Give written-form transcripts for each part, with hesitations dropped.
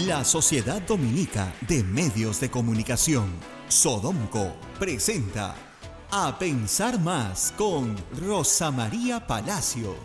La Sociedad Dominica de Medios de Comunicación, Sodomco, presenta A Pensar Más con Rosa María Palacios.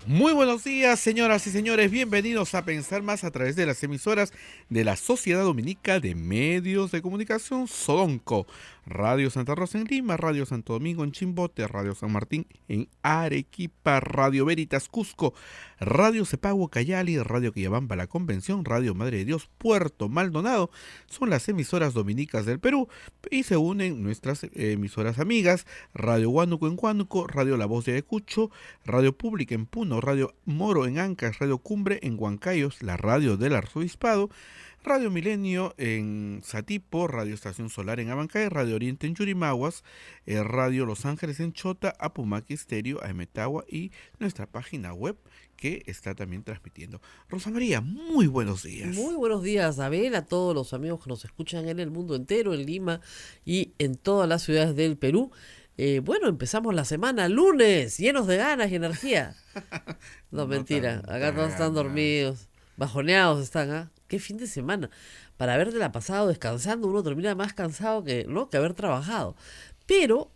Muy buenos días, señoras y señores. Bienvenidos a Pensar Más a través de las emisoras de la Sociedad Dominica de Medios de Comunicación, Sodomco. Radio Santa Rosa en Lima, Radio Santo Domingo en Chimbote, Radio San Martín en Arequipa, Radio Veritas Cusco, Radio Cepagua Cayali, Radio Quillabamba La Convención, Radio Madre de Dios Puerto Maldonado. Son las emisoras dominicas del Perú y se unen nuestras emisoras amigas, Radio Huánuco en Huánuco, Radio La Voz de Ayacucho, Radio Pública en Puno, Radio Moro en Ancas, Radio Cumbre en Huancayos, la Radio del Arzobispado, Radio Milenio en Satipo, Radio Estación Solar en Abancay, Radio Oriente en Yurimaguas, Radio Los Ángeles en Chota, Apumaqui Estéreo, Aemetagua y nuestra página web que está también transmitiendo. Rosa María, muy buenos días. Muy buenos días, Abel, a todos los amigos que nos escuchan en el mundo entero, en Lima y en todas las ciudades del Perú. Bueno, empezamos la semana, lunes, llenos de ganas y energía. No, mentira, acá todos están dormidos, bajoneados están, ¿ah? Qué fin de semana. Para habértela pasado descansando, uno termina más cansado que haber trabajado. Pero,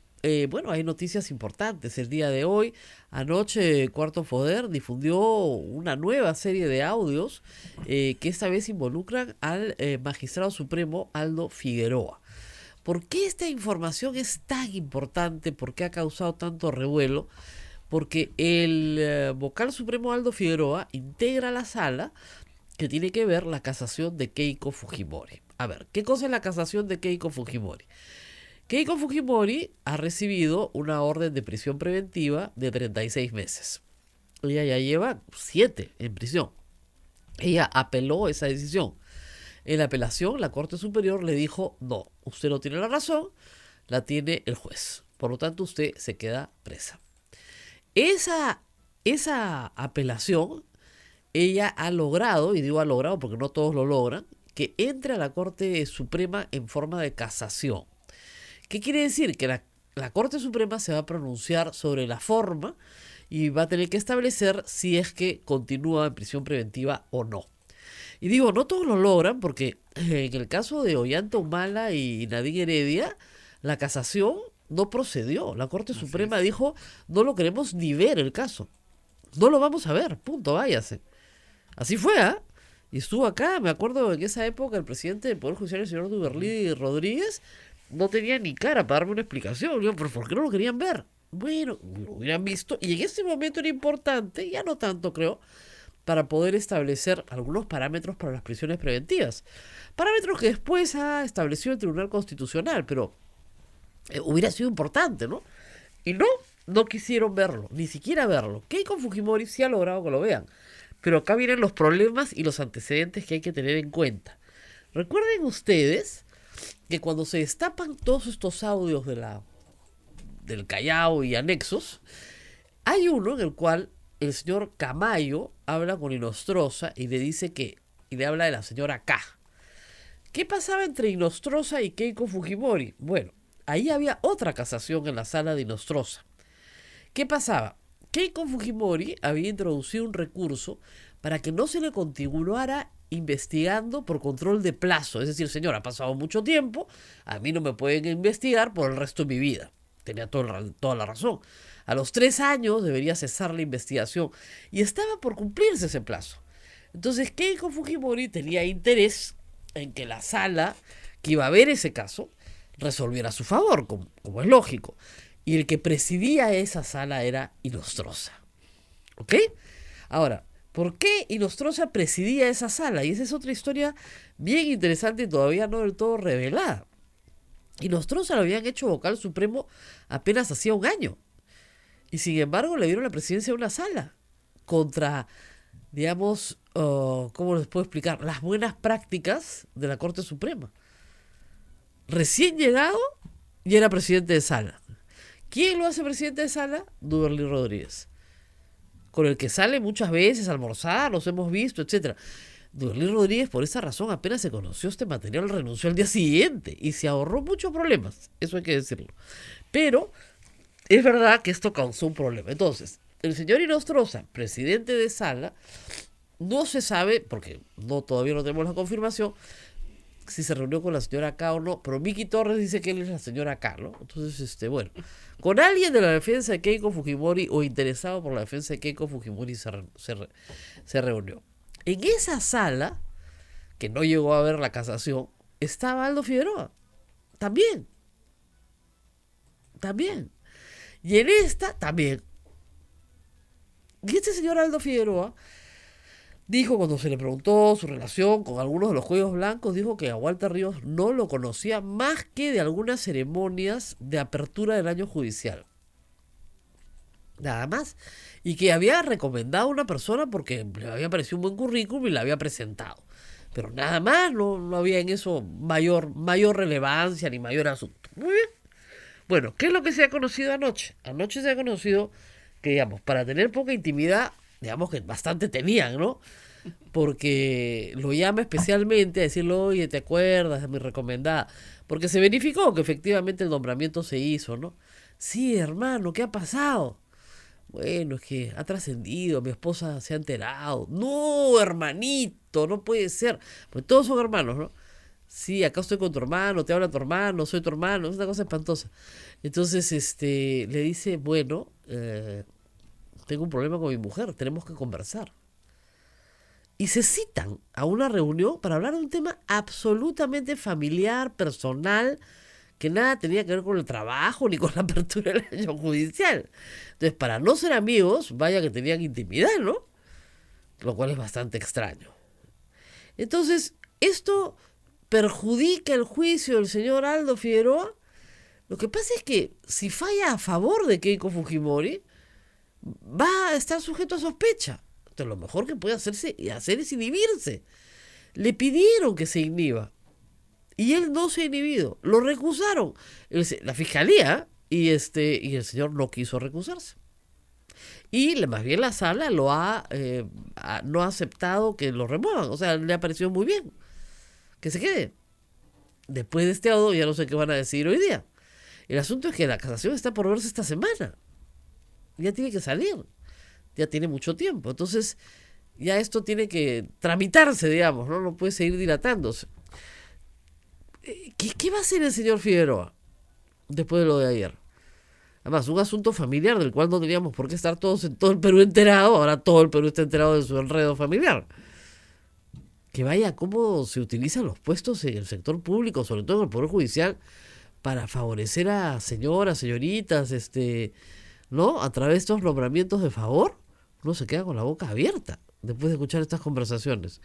bueno, hay noticias importantes. El día de hoy, anoche, Cuarto Poder difundió una nueva serie de audios que esta vez involucran al magistrado supremo Aldo Figueroa. ¿Por qué esta información es tan importante? ¿Por qué ha causado tanto revuelo? Porque el vocal supremo Aldo Figueroa integra la sala que tiene que ver la casación de Keiko Fujimori. A ver, ¿qué cosa es la casación de Keiko Fujimori? Keiko Fujimori ha recibido una orden de prisión preventiva de 36 meses. Ella ya lleva 7 en prisión. Ella apeló esa decisión. En la apelación, la Corte Superior le dijo, no, usted no tiene la razón, la tiene el juez. Por lo tanto, usted se queda presa. Esa apelación, ella ha logrado, y digo ha logrado porque no todos lo logran, que entre a la Corte Suprema en forma de casación. ¿Qué quiere decir? Que la Corte Suprema se va a pronunciar sobre la forma y va a tener que establecer si es que continúa en prisión preventiva o no. Y digo, no todos lo logran porque en el caso de Ollanta Humala y Nadine Heredia, la casación no procedió. La Corte Suprema dijo, no lo queremos ni ver el caso. No lo vamos a ver, punto, váyase. Así fue, ¿ah? Y estuvo acá, me acuerdo en esa época el presidente del Poder Judicial, el señor Duberlí Rodríguez, no tenía ni cara para darme una explicación. Digo, ¿pero por qué no lo querían ver? Bueno, lo hubieran visto, y en ese momento era importante, ya no tanto creo, para poder establecer algunos parámetros para las prisiones preventivas. Parámetros que después ha establecido el Tribunal Constitucional, pero hubiera sido importante, ¿no? Y no quisieron verlo, ni siquiera verlo. Keiko Fujimori sí ha logrado que lo vean. Pero acá vienen los problemas y los antecedentes que hay que tener en cuenta. Recuerden ustedes que cuando se destapan todos estos audios del Callao y anexos, hay uno en el cual el señor Camayo habla con Inostroza y le dice y le habla de la señora K. ¿Qué pasaba entre Inostroza y Keiko Fujimori? Bueno, ahí había otra casación en la sala de Inostroza. ¿Qué pasaba? Keiko Fujimori había introducido un recurso para que no se le continuara investigando por control de plazo. Es decir, señor, ha pasado mucho tiempo, a mí no me pueden investigar por el resto de mi vida. Tenía toda la razón. A los 3 años debería cesar la investigación y estaba por cumplirse ese plazo. Entonces Keiko Fujimori tenía interés en que la sala que iba a ver ese caso resolviera a su favor, como es lógico. Y el que presidía esa sala era Inostroza. ¿Ok? Ahora, ¿por qué Inostroza presidía esa sala? Y esa es otra historia bien interesante y todavía no del todo revelada. Inostroza lo habían hecho vocal supremo apenas hacía un año. Y sin embargo le dieron la presidencia de una sala contra, digamos, ¿cómo les puedo explicar? Las buenas prácticas de la Corte Suprema. Recién llegado y era presidente de sala. ¿Quién lo hace presidente de sala? Duberlí Rodríguez, con el que sale muchas veces a almorzar, los hemos visto, etcétera. Dorley Rodríguez, por esa razón, apenas se conoció este material, renunció al día siguiente y se ahorró muchos problemas, eso hay que decirlo. Pero es verdad que esto causó un problema. Entonces, el señor Inostroza, presidente de Sala, no se sabe, porque todavía no tenemos la confirmación, si se reunió con la señora K o no, pero Miki Torres dice que él es la señora K, ¿no? Entonces, bueno, con alguien de la defensa de Keiko Fujimori o interesado por la defensa de Keiko Fujimori se reunió. En esa sala, que no llegó a ver la casación, estaba Aldo Figueroa. También. Y en esta, también. Y este señor Aldo Figueroa dijo, cuando se le preguntó su relación con algunos de los cuellos blancos, dijo que a Walter Ríos no lo conocía más que de algunas ceremonias de apertura del año judicial. Nada más. Y que había recomendado a una persona porque le había parecido un buen currículum y la había presentado. Pero nada más, no había en eso mayor relevancia ni mayor asunto. Muy bien. Bueno, ¿qué es lo que se ha conocido anoche? Anoche se ha conocido que, digamos, para tener poca intimidad, digamos que bastante tenían, ¿no? Porque lo llama especialmente a decirle, oye, ¿te acuerdas de mi recomendada? Porque se verificó que efectivamente el nombramiento se hizo, ¿no? Sí, hermano, ¿qué ha pasado? Bueno, es que ha trascendido, mi esposa se ha enterado. No, hermanito, no puede ser. Pues todos son hermanos, ¿no? Sí, acá estoy con tu hermano, te habla tu hermano, soy tu hermano, es una cosa espantosa. Entonces, le dice, bueno, tengo un problema con mi mujer, tenemos que conversar. Y se citan a una reunión para hablar de un tema absolutamente familiar, personal, que nada tenía que ver con el trabajo ni con la apertura del año judicial. Entonces, para no ser amigos, vaya que tenían intimidad, ¿no? Lo cual es bastante extraño. Entonces, esto perjudica el juicio del señor Aldo Figueroa. Lo que pasa es que si falla a favor de Keiko Fujimori, va a estar sujeto a sospecha. Entonces, lo mejor que puede hacer es inhibirse. Le pidieron que se inhiba y él no se ha inhibido. Lo recusaron la fiscalía y el señor no quiso recusarse. Y más bien la sala no ha aceptado que lo remuevan. O sea, le ha parecido muy bien que se quede. Después de este audio ya no sé qué van a decir hoy día. El asunto es que la casación está por verse esta semana. Ya tiene que salir. Ya tiene mucho tiempo. Entonces, ya esto tiene que tramitarse, digamos, ¿no? No puede seguir dilatándose. ¿Qué va a hacer el señor Figueroa después de lo de ayer? Además, un asunto familiar del cual no teníamos por qué estar todos en todo el Perú enterado. Ahora todo el Perú está enterado de su enredo familiar. Que vaya cómo se utilizan los puestos en el sector público, sobre todo en el Poder Judicial, para favorecer a señoras, señoritas, ¿no? A través de estos nombramientos de favor, uno se queda con la boca abierta después de escuchar estas conversaciones.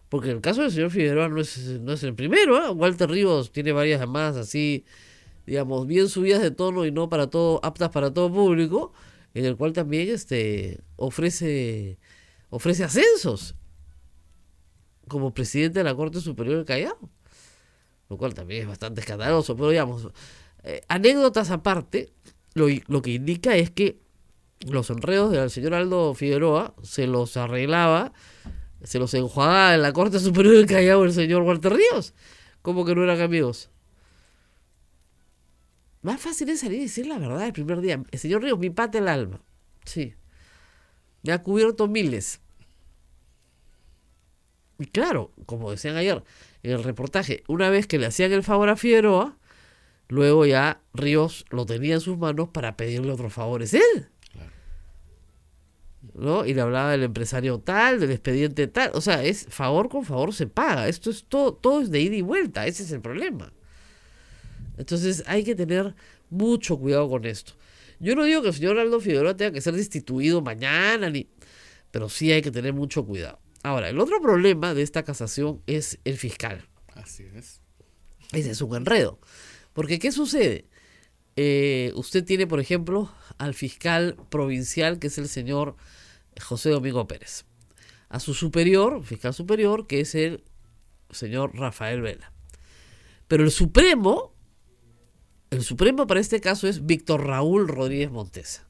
Porque en el caso del señor Figueroa no es el primero, ¿eh? Walter Ríos tiene varias llamadas así, digamos, bien subidas de tono y no para todo, aptas para todo público, en el cual también ofrece ascensos como presidente de la Corte Superior del Callao, lo cual también es bastante escandaloso, pero digamos, anécdotas aparte, lo que indica es que los enredos del señor Aldo Figueroa se los arreglaba, se los enjuagaba en la Corte Superior del Callao el señor Walter Ríos, como que no eran amigos. Más fácil es salir y decir la verdad el primer día. El señor Ríos, mi pata el alma. Sí. Me ha cubierto miles. Y claro, como decían ayer en el reportaje, una vez que le hacían el favor a Figueroa, luego ya Ríos lo tenía en sus manos para pedirle otros favores él. Claro. ¿No? Y le hablaba del empresario tal, del expediente tal. O sea, es favor con favor se paga. Esto es todo es de ida y vuelta. Ese es el problema. Entonces hay que tener mucho cuidado con esto. Yo no digo que el señor Aldo Figueroa tenga que ser destituido mañana, pero sí hay que tener mucho cuidado. Ahora, el otro problema de esta casación es el fiscal. Así es. Ese es un enredo. Porque, ¿qué sucede? Usted tiene, por ejemplo, al fiscal provincial, que es el señor José Domingo Pérez. A su superior, fiscal superior, que es el señor Rafael Vela. Pero el Supremo para este caso es Víctor Raúl Rodríguez Montesa.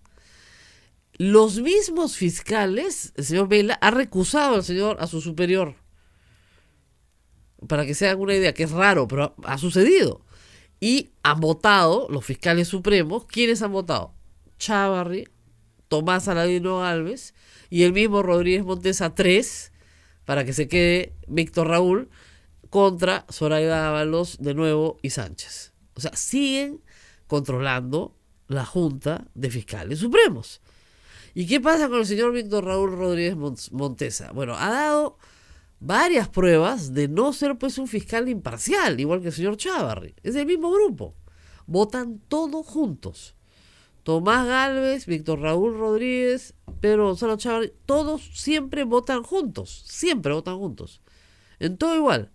Los mismos fiscales, el señor Vela ha recusado a su superior. para que se hagan una idea, que es raro, pero ha sucedido. Y han votado los fiscales supremos. ¿Quiénes han votado? Chávarri, Tomás Aladino Gálvez y el mismo Rodríguez Montesa, 3, para que se quede Víctor Raúl, contra Zoraida Ábalos de nuevo y Sánchez. O sea, siguen controlando la Junta de Fiscales Supremos. ¿Y qué pasa con el señor Víctor Raúl Rodríguez Montesa? Bueno, ha dado varias pruebas de no ser pues un fiscal imparcial, igual que el señor Chávarri. Es del mismo grupo. Votan todos juntos. Tomás Gálvez, Víctor Raúl Rodríguez, Pedro Gonzalo Chávarri, todos siempre votan juntos. Siempre votan juntos. En todo igual.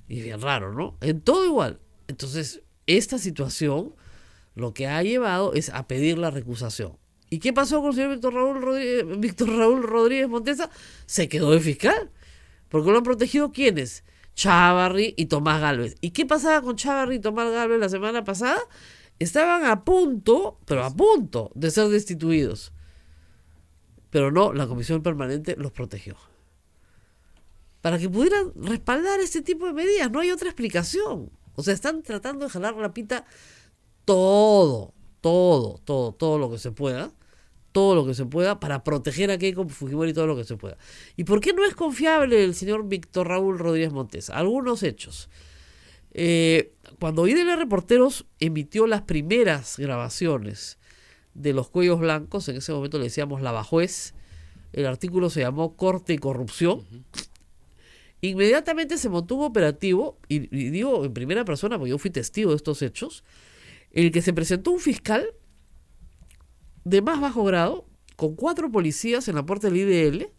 Y bien raro, ¿no? En todo igual. Entonces, esta situación lo que ha llevado es a pedir la recusación. ¿Y qué pasó con el señor Víctor Raúl Rodríguez Montesa? Se quedó de fiscal. Porque lo han protegido ¿quiénes? Chávarri y Tomás Gálvez. ¿Y qué pasaba con Chávarri y Tomás Gálvez la semana pasada? Estaban a punto, pero a punto, de ser destituidos. Pero no, la Comisión Permanente los protegió. Para que pudieran respaldar este tipo de medidas. No hay otra explicación. O sea, están tratando de jalar la pita todo lo que se pueda. Todo lo que se pueda para proteger a Keiko Fujimori, todo lo que se pueda. ¿Y por qué no es confiable el señor Víctor Raúl Rodríguez Montesa? Algunos hechos. Cuando IDL Reporteros emitió las primeras grabaciones de los cuellos blancos, en ese momento le decíamos lavajuez, el artículo se llamó Corte y Corrupción. Inmediatamente se montó un operativo, y digo en primera persona porque yo fui testigo de estos hechos, en el que se presentó un fiscal de más bajo grado, con 4 policías en la puerta del IDL,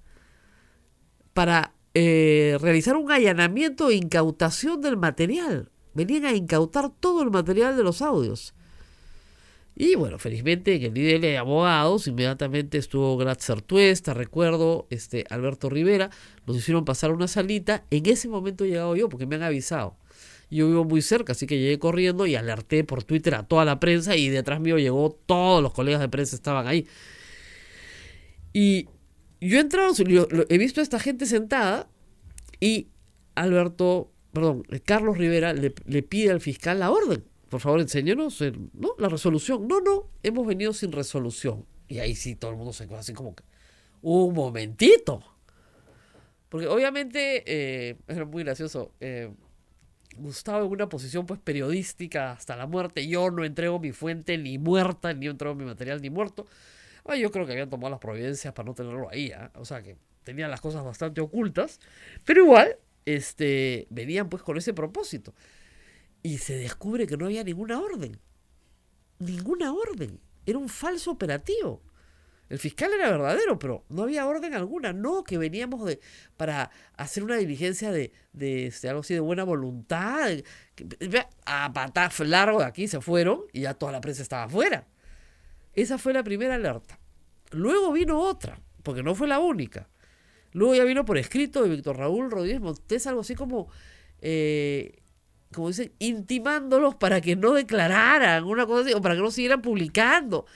para realizar un allanamiento e incautación del material. Venían a incautar todo el material de los audios. Y bueno, felizmente en el IDL de abogados, inmediatamente estuvo Gratzer Tuesta, recuerdo, Alberto Rivera, nos hicieron pasar una salita. En ese momento he llegado yo, porque me han avisado. Yo vivo muy cerca, así que llegué corriendo y alerté por Twitter a toda la prensa, y detrás mío llegó, todos los colegas de prensa estaban ahí. Y yo he entrado, he visto a esta gente sentada, y Carlos Rivera le pide al fiscal la orden. Por favor, enséñenos la resolución. No, hemos venido sin resolución. Y ahí sí todo el mundo se quedó así como que, un momentito. Porque obviamente, era muy gracioso, Gustavo en una posición pues periodística hasta la muerte. Yo no entrego mi fuente ni muerta, ni entrego mi material ni muerto. Yo creo que habían tomado las providencias para no tenerlo ahí, o sea que tenían las cosas bastante ocultas, pero igual venían pues con ese propósito, y se descubre que no había ninguna orden, era un falso operativo. El fiscal era verdadero, pero no había orden alguna. No, que veníamos para hacer una diligencia de algo así de buena voluntad. A patar largo de aquí se fueron y ya toda la prensa estaba afuera. Esa fue la primera alerta. Luego vino otra, porque no fue la única. Luego ya vino por escrito de Víctor Raúl Rodríguez Montesa, algo así como dicen, intimándolos para que no declararan una cosa así, o para que no siguieran publicando.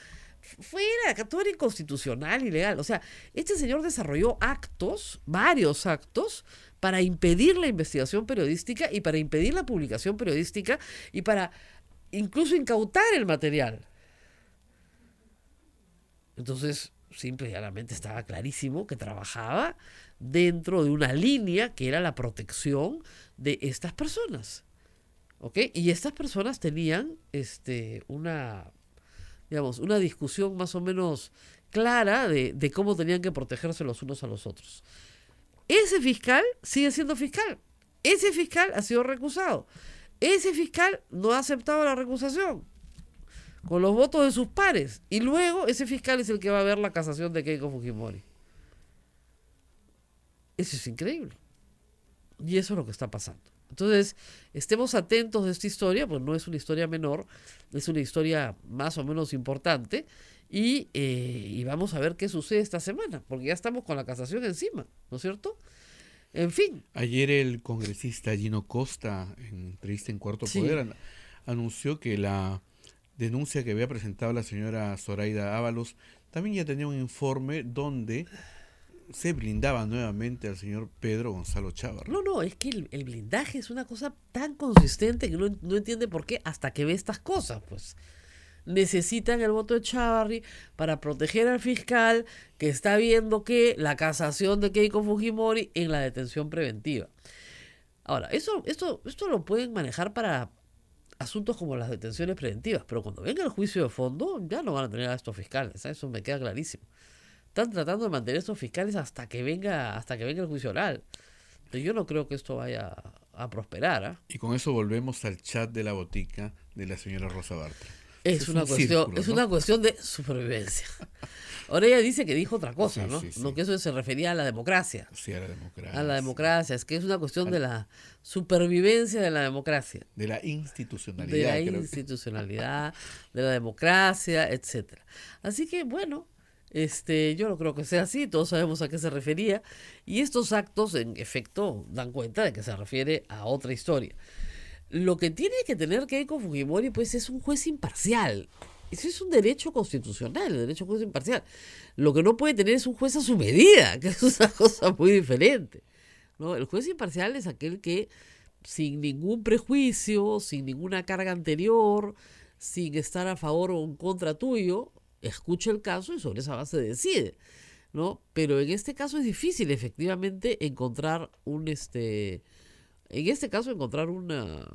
Fuera, que todo era inconstitucional, ilegal. O sea, este señor desarrolló varios actos, para impedir la investigación periodística y para impedir la publicación periodística y para incluso incautar el material. Entonces, simple y llanamente estaba clarísimo que trabajaba dentro de una línea que era la protección de estas personas. ¿Ok? Y estas personas tenían una discusión más o menos clara de cómo tenían que protegerse los unos a los otros. Ese fiscal sigue siendo fiscal. Ese fiscal ha sido recusado. Ese fiscal no ha aceptado la recusación con los votos de sus pares. Y luego ese fiscal es el que va a ver la casación de Keiko Fujimori. Eso es increíble. Y eso es lo que está pasando. Entonces, estemos atentos de esta historia, pues no es una historia menor, es una historia más o menos importante, y vamos a ver qué sucede esta semana, porque ya estamos con la casación encima, ¿no es cierto? En fin. Ayer el congresista Gino Costa, en entrevista en Cuarto Poder, anunció que la denuncia que había presentado la señora Zoraida Ábalos también ya tenía un informe donde se blindaba nuevamente al señor Pedro Gonzalo Chávarri. No, es que el blindaje es una cosa tan consistente que no entiende por qué hasta que ve estas cosas, pues. Necesitan el voto de Chávarri para proteger al fiscal que está viendo que la casación de Keiko Fujimori en la detención preventiva. Ahora, esto lo pueden manejar para asuntos como las detenciones preventivas, pero cuando venga el juicio de fondo ya no van a tener a estos fiscales, eso me queda clarísimo. Están tratando de mantener estos fiscales hasta que venga el juicio oral. Yo no creo que esto vaya a prosperar, ¿eh? Y con eso volvemos al chat de la botica de la señora Rosa Bartra. Es una cuestión de supervivencia. Ahora ella dice que dijo otra cosa, Sí, ¿no? sí, sí. No, que eso se refería a la democracia. Sí, a la democracia. A la democracia, es que es una cuestión de la supervivencia de la democracia. De la institucionalidad. De la creo que. institucionalidad, de la democracia, etcétera. Así que, bueno, yo no creo que sea así, todos sabemos a qué se refería, y estos actos, en efecto, dan cuenta de que se refiere a otra historia. Lo que tiene que tener Keiko Fujimori, pues, es un juez imparcial. Eso es un derecho constitucional, el derecho a juez imparcial. Lo que no puede tener es un juez a su medida, que es una cosa muy diferente, ¿no? El juez imparcial es aquel que, sin ningún prejuicio, sin ninguna carga anterior, sin estar a favor o en contra tuyo, escucha el caso y sobre esa base decide, ¿no? Pero en este caso es difícil, efectivamente, encontrar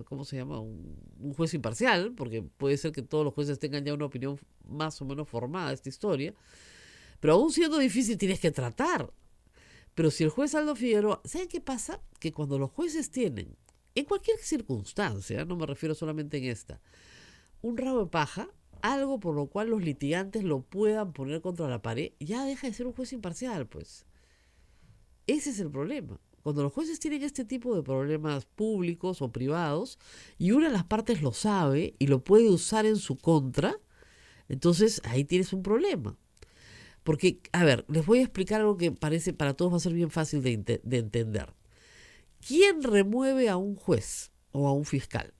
¿cómo se llama? Un juez imparcial, porque puede ser que todos los jueces tengan ya una opinión más o menos formada de esta historia, pero aún siendo difícil tienes que tratar. Pero si el juez Aldo Figueroa, ¿saben qué pasa? Que cuando los jueces tienen, en cualquier circunstancia, no me refiero solamente en esta, un rabo de paja, algo por lo cual los litigantes lo puedan poner contra la pared, ya deja de ser un juez imparcial, pues. Ese es el problema. Cuando los jueces tienen este tipo de problemas públicos o privados y una de las partes lo sabe y lo puede usar en su contra, entonces ahí tienes un problema. Porque, a ver, les voy a explicar algo que parece para todos va a ser bien fácil de entender. ¿Quién remueve a un juez o a un fiscal?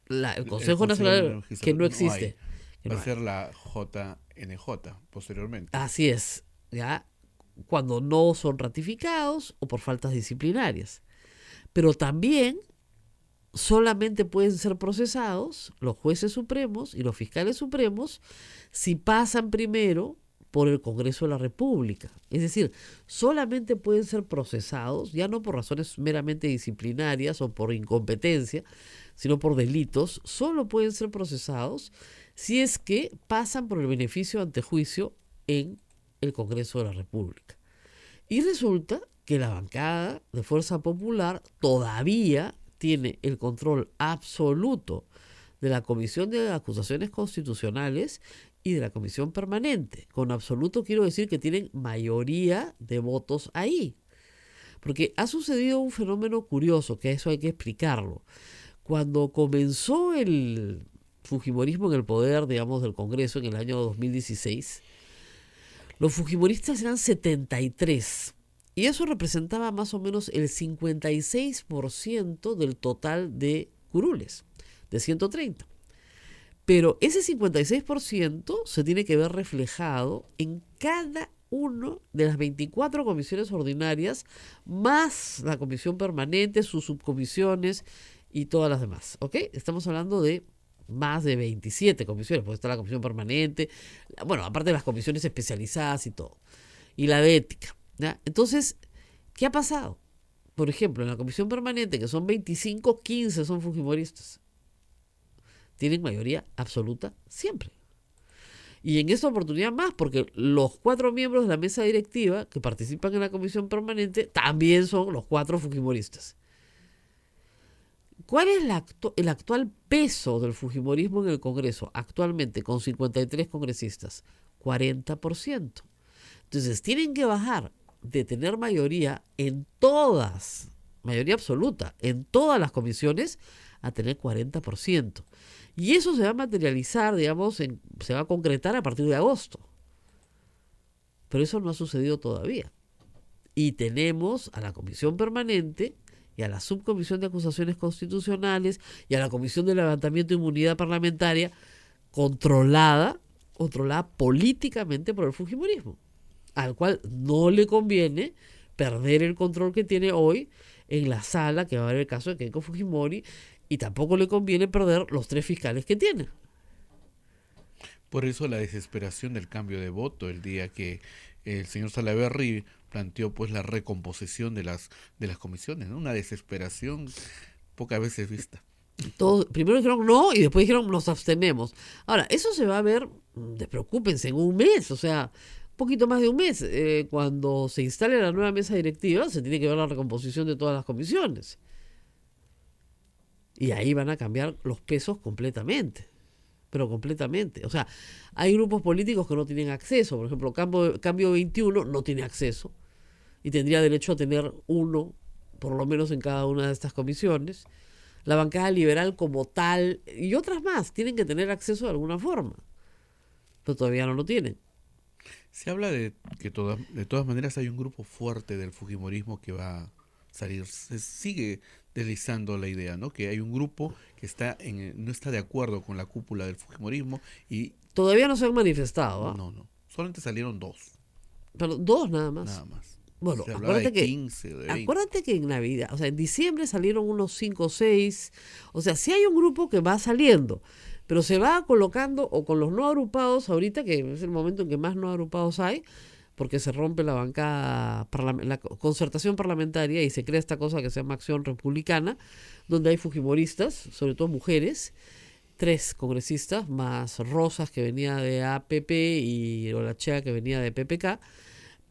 El Consejo Nacional, que no existe. Va a ser la JNJ posteriormente. Así es, ¿ya? Cuando no son ratificados o por faltas disciplinarias. Pero también solamente pueden ser procesados los jueces supremos y los fiscales supremos si pasan primero por el Congreso de la República. Es decir, solamente pueden ser procesados, ya no por razones meramente disciplinarias o por incompetencia, sino por delitos, solo pueden ser procesados si es que pasan por el beneficio ante juicio en el Congreso de la República. Y resulta que la bancada de Fuerza Popular todavía tiene el control absoluto de la Comisión de Acusaciones Constitucionales y de la Comisión Permanente. Con absoluto quiero decir que tienen mayoría de votos ahí. Porque ha sucedido un fenómeno curioso, que eso hay que explicarlo. Cuando comenzó el fujimorismo en el poder, digamos, del Congreso en el año 2016, los fujimoristas eran 73. Y eso representaba más o menos el 56% del total de curules, de 130. Pero ese 56% se tiene que ver reflejado en cada una de las 24 comisiones ordinarias, más la comisión permanente, sus subcomisiones y todas las demás. ¿Ok? Estamos hablando de más de 27 comisiones, porque está la comisión permanente, bueno, aparte de las comisiones especializadas y todo, y la de ética, ¿ya? Entonces, ¿qué ha pasado? Por ejemplo, en la comisión permanente, que son 25, 15 son fujimoristas. Tienen mayoría absoluta siempre. Y en esta oportunidad más, porque los 4 miembros de la mesa directiva que participan en la comisión permanente también son los 4 fujimoristas. ¿Cuál es el actual peso del fujimorismo en el Congreso? Actualmente, con 53 congresistas, 40%. Entonces, tienen que bajar de tener mayoría en todas, mayoría absoluta, en todas las comisiones, a tener 40%. Y eso se va a materializar, digamos, se va a concretar a partir de agosto. Pero eso no ha sucedido todavía. Y tenemos a la comisión permanente y a la subcomisión de acusaciones constitucionales y a la comisión de levantamiento de inmunidad parlamentaria controlada políticamente por el fujimorismo. al cual no le conviene perder el control que tiene hoy en la sala que va a haber el caso de Keiko Fujimori, y tampoco le conviene perder los 3 fiscales que tiene. Por eso la desesperación del cambio de voto el día que el señor Salaverry planteó pues la recomposición de las comisiones, ¿no? Una desesperación pocas veces vista. Todos, primero dijeron no y después dijeron nos abstenemos. Ahora, eso se va a ver, despreocúpense, en un mes, o sea, un poquito más de un mes. Cuando se instale la nueva mesa directiva, se tiene que ver la recomposición de todas las comisiones. Y ahí van a cambiar los pesos completamente. Pero completamente. O sea, hay grupos políticos que no tienen acceso. Por ejemplo, Cambio 21 no tiene acceso y tendría derecho a tener uno, por lo menos en cada una de estas comisiones. La bancada liberal como tal y otras más tienen que tener acceso de alguna forma, pero todavía no lo tienen. Se habla de que de todas maneras hay un grupo fuerte del fujimorismo que va a salir. Se sigue deslizando la idea, ¿no? Que hay un grupo que no está de acuerdo con la cúpula del fujimorismo y Todavía no se han manifestado, ¿ah? no, solamente salieron 2. Pero 2 nada más. Nada más. Bueno, Se hablaba acuérdate de que 15, de 20. acuérdate que en Navidad, o sea, en diciembre salieron unos 5 o 6. O sea, sí hay un grupo que va saliendo, pero se va colocando o con los no agrupados ahorita, que es el momento en que más no agrupados hay, porque se rompe la bancada, la concertación parlamentaria y se crea esta cosa que se llama Acción Republicana, donde hay fujimoristas, sobre todo mujeres, 3 congresistas, más Rosas que venía de APP y Olachea que venía de PPK,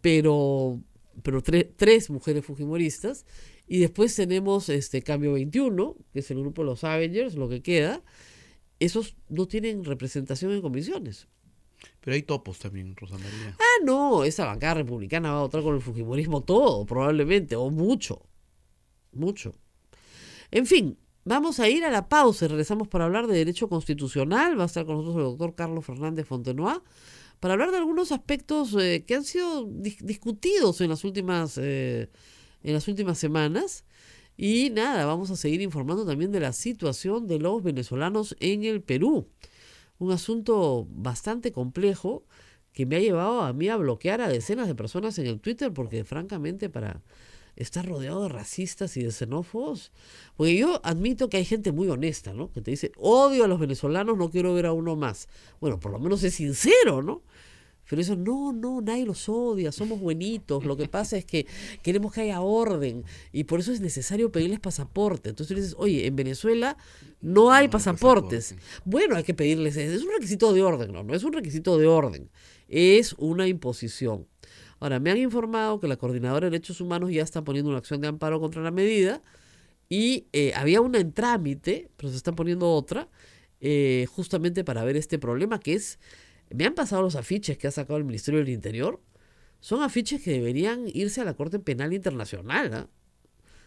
pero 3 mujeres fujimoristas, y después tenemos Cambio 21, que es el grupo de los Avengers, lo que queda. Esos no tienen representación en comisiones. Pero hay topos también, Rosa María. Ah, no, esa bancada republicana va a votar con el fujimorismo todo, probablemente, o mucho. En fin, vamos a ir a la pausa y regresamos para hablar de derecho constitucional. Va a estar con nosotros el doctor Carlos Fernández Fontenoy para hablar de algunos aspectos que han sido discutidos en las últimas semanas. Y nada, vamos a seguir informando también de la situación de los venezolanos en el Perú. Un asunto bastante complejo que me ha llevado a mí a bloquear a decenas de personas en el Twitter, porque francamente para estar rodeado de racistas y de xenófobos, porque yo admito que hay gente muy honesta, ¿no? Que te dice, odio a los venezolanos, no quiero ver a uno más. Bueno, por lo menos es sincero, ¿no? Pero eso, no, nadie los odia, somos buenitos, lo que pasa es que queremos que haya orden y por eso es necesario pedirles pasaporte. Entonces tú dices, oye, en Venezuela no hay pasaportes. Bueno, hay que pedirles, es un requisito de orden, no es un requisito de orden, es una imposición. Ahora, me han informado que la Coordinadora de Derechos Humanos ya está poniendo una acción de amparo contra la medida y había una en trámite, pero se está poniendo otra, justamente para ver este problema que es... Me han pasado los afiches que ha sacado el Ministerio del Interior. Son afiches que deberían irse a la Corte Penal Internacional, ¿eh?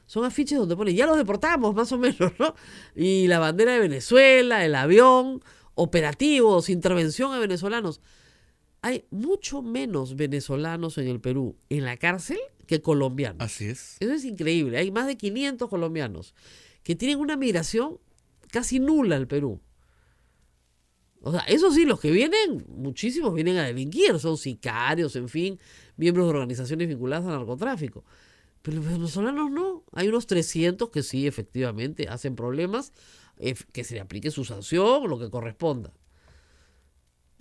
Son afiches donde ponen, ya los deportamos, más o menos, ¿no? Y la bandera de Venezuela, el avión, operativos, intervención a venezolanos. Hay mucho menos venezolanos en el Perú en la cárcel que colombianos. Así es. Eso es increíble. Hay más de 500 colombianos que tienen una migración casi nula al Perú. O sea, eso sí, los que vienen, muchísimos vienen a delinquir, son sicarios, en fin, miembros de organizaciones vinculadas al narcotráfico. Pero los venezolanos no. Hay unos 300 que sí, efectivamente, hacen problemas, que se le aplique su sanción, lo que corresponda.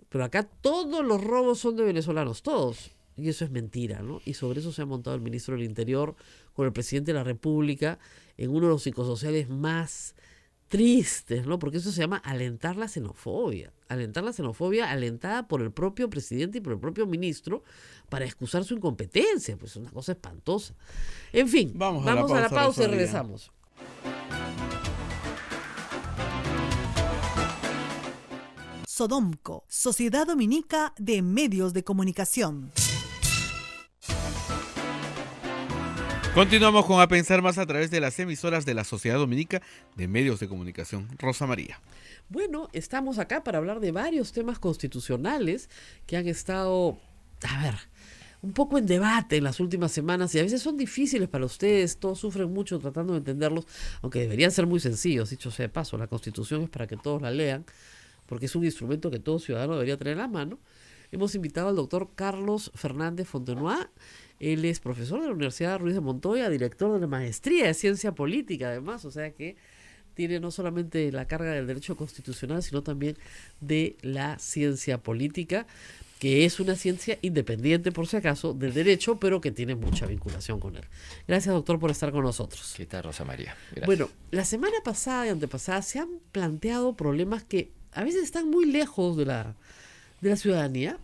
Pero acá todos los robos son de venezolanos, todos. Y eso es mentira, ¿no? Y sobre eso se ha montado el ministro del Interior con el presidente de la República en uno de los psicosociales más tristes, ¿no? Porque eso se llama alentar la xenofobia. Alentar la xenofobia alentada por el propio presidente y por el propio ministro para excusar su incompetencia. Pues es una cosa espantosa. En fin, vamos a la pausa y regresamos. Sodomco, Sociedad Dominica de Medios de Comunicación. Continuamos con A Pensar Más a través de las emisoras de la Sociedad Dominica de Medios de Comunicación. Rosa María. Bueno, estamos acá para hablar de varios temas constitucionales que han estado, un poco en debate en las últimas semanas y a veces son difíciles para ustedes, todos sufren mucho tratando de entenderlos, aunque deberían ser muy sencillos, dicho sea de paso. La Constitución es para que todos la lean, porque es un instrumento que todo ciudadano debería tener a la mano. Hemos invitado al doctor Carlos Fernández Fontenoy. Él es profesor de la Universidad Ruiz de Montoya, director de la maestría de Ciencia Política, además, o sea que tiene no solamente la carga del derecho constitucional, sino también de la ciencia política, que es una ciencia independiente, por si acaso, del derecho, pero que tiene mucha vinculación con él. Gracias, doctor, por estar con nosotros. ¿Qué tal, Rosa María? Gracias. Bueno, la semana pasada y antepasada se han planteado problemas que a veces están muy lejos de la ciudadanía,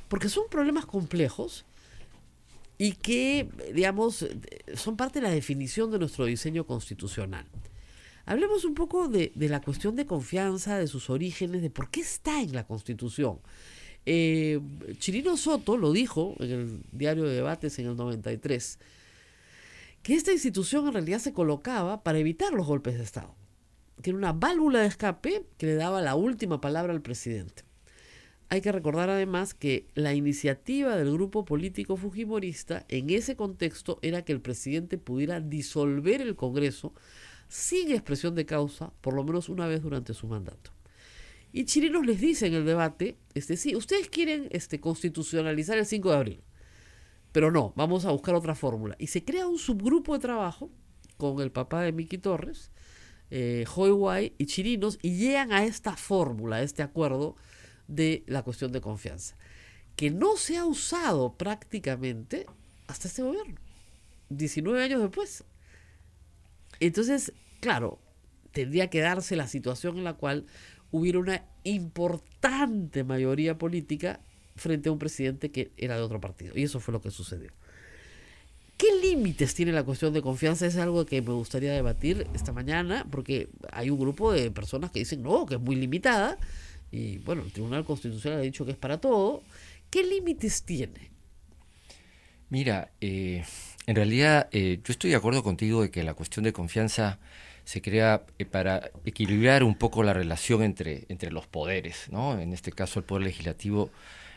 porque son problemas complejos y que, digamos, son parte de la definición de nuestro diseño constitucional. Hablemos un poco de la cuestión de confianza, de sus orígenes, de por qué está en la Constitución. Chirino Soto lo dijo en el diario de Debates en el 93, que esta institución en realidad se colocaba para evitar los golpes de Estado, que era una válvula de escape que le daba la última palabra al presidente. Hay que recordar además que la iniciativa del grupo político fujimorista en ese contexto era que el presidente pudiera disolver el Congreso sin expresión de causa, por lo menos una vez durante su mandato. Y Chirinos les dice en el debate, sí, ustedes quieren constitucionalizar el 5 de abril, pero no, vamos a buscar otra fórmula. Y se crea un subgrupo de trabajo con el papá de Miki Torres, Joy Guay y Chirinos, y llegan a esta fórmula, a este acuerdo de la cuestión de confianza, que no se ha usado prácticamente hasta este gobierno, 19 años después. Entonces, claro, tendría que darse la situación en la cual hubiera una importante mayoría política frente a un presidente que era de otro partido. Y eso fue lo que sucedió. ¿Qué límites tiene la cuestión de confianza? Es algo que me gustaría debatir esta mañana, porque hay un grupo de personas que dicen no, que es muy limitada. Y bueno, el Tribunal Constitucional ha dicho que es para todo. ¿Qué límites tiene? Mira, en realidad yo estoy de acuerdo contigo de que la cuestión de confianza se crea para equilibrar un poco la relación entre los poderes, ¿no? En este caso el Poder Legislativo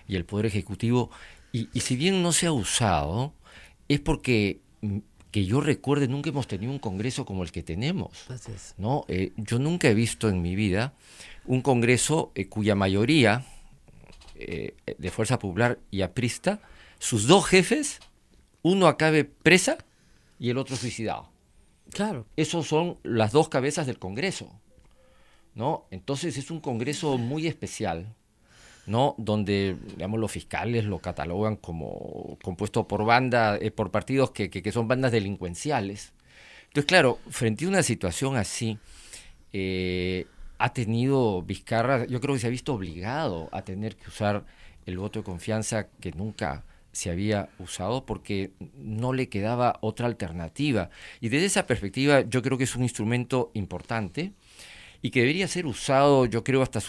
y el Poder Ejecutivo. Y si bien no se ha usado, es porque, que yo recuerde, nunca hemos tenido un Congreso como el que tenemos, Así es. ¿no? Yo nunca he visto en mi vida un Congreso cuya mayoría de Fuerza Popular y aprista, sus dos jefes, uno acabe presa y el otro suicidado. Claro. Esos son las dos cabezas del Congreso, ¿no? Entonces es un Congreso muy especial, ¿no? Donde, digamos, los fiscales lo catalogan como compuesto por por partidos que son bandas delincuenciales. Entonces, claro, frente a una situación así, ha tenido Vizcarra, yo creo que se ha visto obligado a tener que usar el voto de confianza que nunca se había usado porque no le quedaba otra alternativa. Y desde esa perspectiva yo creo que es un instrumento importante y que debería ser usado, yo creo, hasta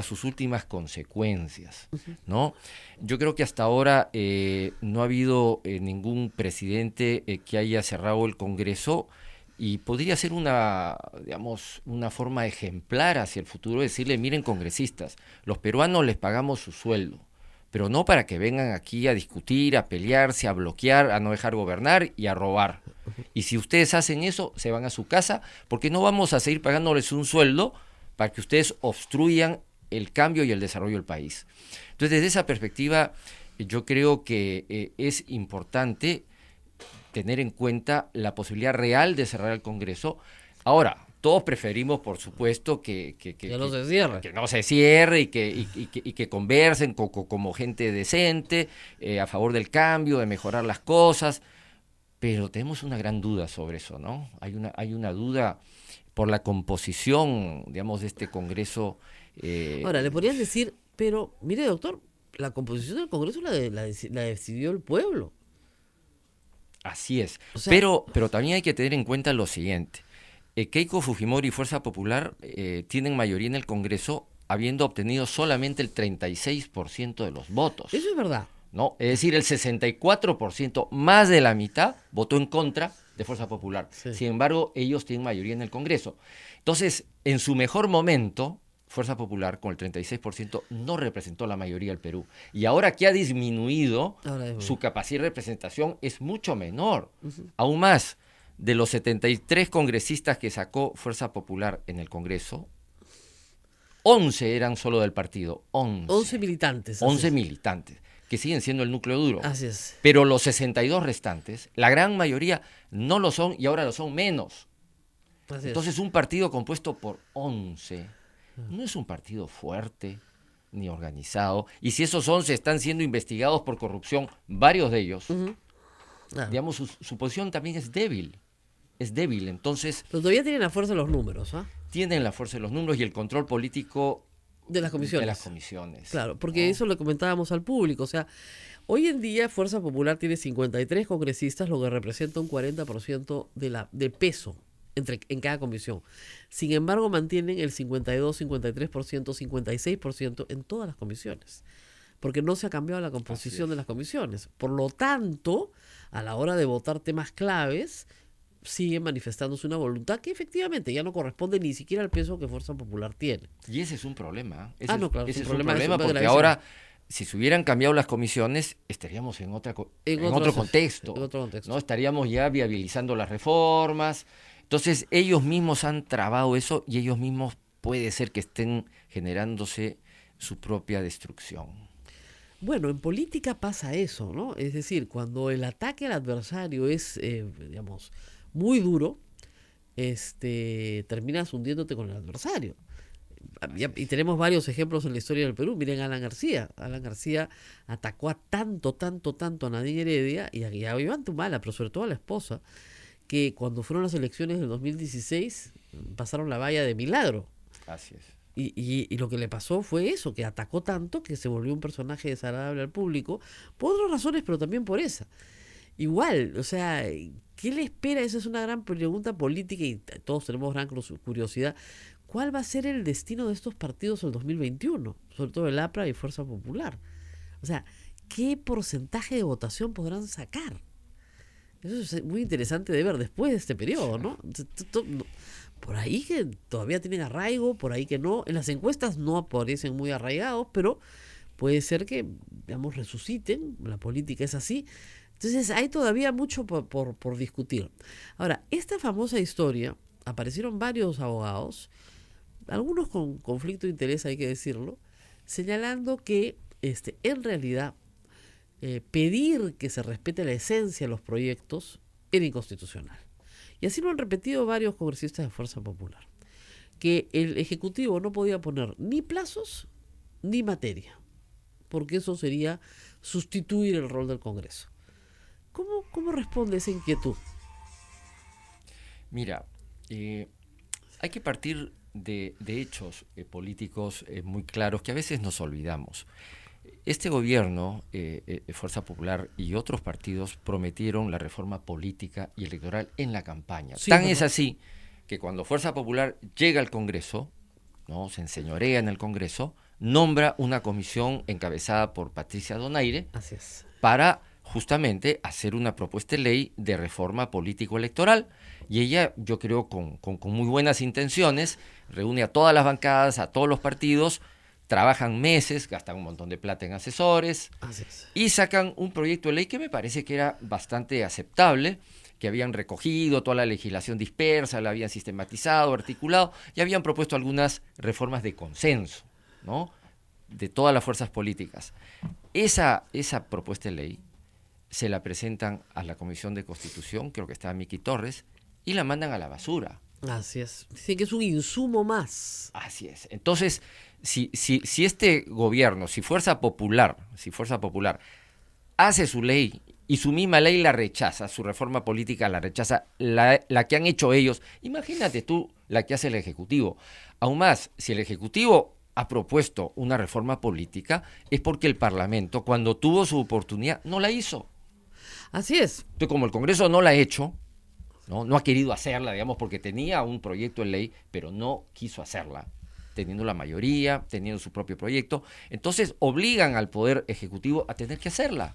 sus últimas consecuencias, ¿no? Yo creo que hasta ahora no ha habido ningún presidente que haya cerrado el Congreso. Y podría ser una forma ejemplar hacia el futuro, decirle, miren, congresistas, los peruanos les pagamos su sueldo, pero no para que vengan aquí a discutir, a pelearse, a bloquear, a no dejar gobernar y a robar. Y si ustedes hacen eso, se van a su casa, porque no vamos a seguir pagándoles un sueldo para que ustedes obstruyan el cambio y el desarrollo del país. Entonces, desde esa perspectiva, yo creo que es importante tener en cuenta la posibilidad real de cerrar el Congreso. Ahora, todos preferimos, por supuesto, que no se cierre. Que no se cierre y que conversen como gente decente, a favor del cambio, de mejorar las cosas, pero tenemos una gran duda sobre eso, ¿no? Hay una duda por la composición, digamos, de este Congreso. Ahora, le podrían decir, pero, mire, doctor, la composición del Congreso la decidió el pueblo. Así es, O sea, pero también hay que tener en cuenta lo siguiente. Keiko Fujimori y Fuerza Popular tienen mayoría en el Congreso habiendo obtenido solamente el 36% de los votos. Eso es verdad. ¿No? Es decir, el 64%, más de la mitad, votó en contra de Fuerza Popular. Sí. Sin embargo, ellos tienen mayoría en el Congreso. Entonces, en su mejor momento, Fuerza Popular, con el 36%, no representó la mayoría del Perú. Y ahora que ha disminuido, su capacidad de representación es mucho menor. Aún más, de los 73 congresistas que sacó Fuerza Popular en el Congreso, 11 eran solo del partido, 11. 11 militantes. 11 militantes, que siguen siendo el núcleo duro. Así es. Pero los 62 restantes, la gran mayoría no lo son y ahora lo son menos. Así Entonces, es. un partido compuesto por 11 no es un partido fuerte ni organizado. Y si esos 11 están siendo investigados por corrupción, varios de ellos, Claro. digamos, su posición también es débil. Es débil. Entonces, Pero todavía tienen la fuerza de los números, ¿ah? tienen la fuerza de los números y el control político De las comisiones. de las comisiones. Claro, porque ¿no? eso lo comentábamos al público. O sea, hoy en día Fuerza Popular tiene 53 congresistas, lo que representa un 40% de peso en cada comisión. Sin embargo, mantienen el 52, 53%, 56% en todas las comisiones. Porque no se ha cambiado la composición de las comisiones. Por lo tanto, a la hora de votar temas claves, sigue manifestándose una voluntad que efectivamente ya no corresponde ni siquiera al peso que Fuerza Popular tiene. Y ese es un problema. No, claro, Ese es es un un problema problema porque gravísimo. ahora, si se hubieran cambiado las comisiones, estaríamos en otro contexto. En otro contexto. ¿no? Estaríamos ya viabilizando las reformas. Entonces, ellos mismos han trabado eso y ellos mismos puede ser que estén generándose su propia destrucción. Bueno, en política pasa eso, ¿no? Es decir, cuando el ataque al adversario es, digamos, muy duro, terminas hundiéndote con el adversario. Y tenemos varios ejemplos en la historia del Perú. Miren a Alan García. Alan García atacó a tanto a Nadine Heredia y a Iván Tumala, pero sobre todo a la esposa, que cuando fueron las elecciones del 2016 pasaron la valla de milagro. Así es. Y lo que le pasó fue eso, que atacó tanto que se volvió un personaje desagradable al público, por otras razones, pero también por esa. Igual, o sea, ¿qué le espera? Esa es una gran pregunta política y todos tenemos gran curiosidad. ¿Cuál va a ser el destino de estos partidos en el 2021? Sobre todo el APRA y Fuerza Popular. O sea, ¿qué porcentaje de votación podrán sacar? Eso es muy interesante de ver después de este periodo, ¿no? Por ahí que todavía tienen arraigo, por ahí que no. En las encuestas no aparecen muy arraigados, pero puede ser que, digamos, resuciten. La política es así. Entonces hay todavía mucho por discutir. Ahora, esta famosa historia, aparecieron varios abogados, algunos con conflicto de interés, hay que decirlo, señalando que en realidad pedir que se respete la esencia de los proyectos era inconstitucional. Y así lo han repetido varios congresistas de Fuerza Popular, que el Ejecutivo no podía poner ni plazos ni materia, porque eso sería sustituir el rol del Congreso. ¿Cómo responde esa inquietud? Mira, hay que partir de hechos políticos muy claros que a veces nos olvidamos. Este gobierno, Fuerza Popular y otros partidos prometieron la reforma política y electoral en la campaña. Sí, Tan ¿verdad? es así que cuando Fuerza Popular llega al Congreso, ¿no? Se enseñorea en el Congreso, nombra una comisión encabezada por Patricia Donaire Así es. para justamente hacer una propuesta de ley de reforma político-electoral. Y ella, yo creo, con muy buenas intenciones, reúne a todas las bancadas, a todos los partidos, trabajan meses, gastan un montón de plata en asesores Así es. y sacan un proyecto de ley que me parece que era bastante aceptable, que habían recogido toda la legislación dispersa, la habían sistematizado, articulado y habían propuesto algunas reformas de consenso, ¿no? De todas las fuerzas políticas. Esa propuesta de ley se la presentan a la Comisión de Constitución, creo que estaba Miki Torres, y la mandan a la basura. Así es. Dicen que es un insumo más. Así es. Entonces, si este gobierno, si Fuerza Popular hace su ley y su misma ley la rechaza, su reforma política la rechaza, la que han hecho ellos, imagínate tú la que hace el Ejecutivo. Aún más, si el Ejecutivo ha propuesto una reforma política, es porque el Parlamento, cuando tuvo su oportunidad, no la hizo. Así es. Entonces, como el Congreso no la ha hecho, no ha querido hacerla, digamos, porque tenía un proyecto de ley, pero no quiso hacerla, teniendo la mayoría, teniendo su propio proyecto, entonces obligan al Poder Ejecutivo a tener que hacerla.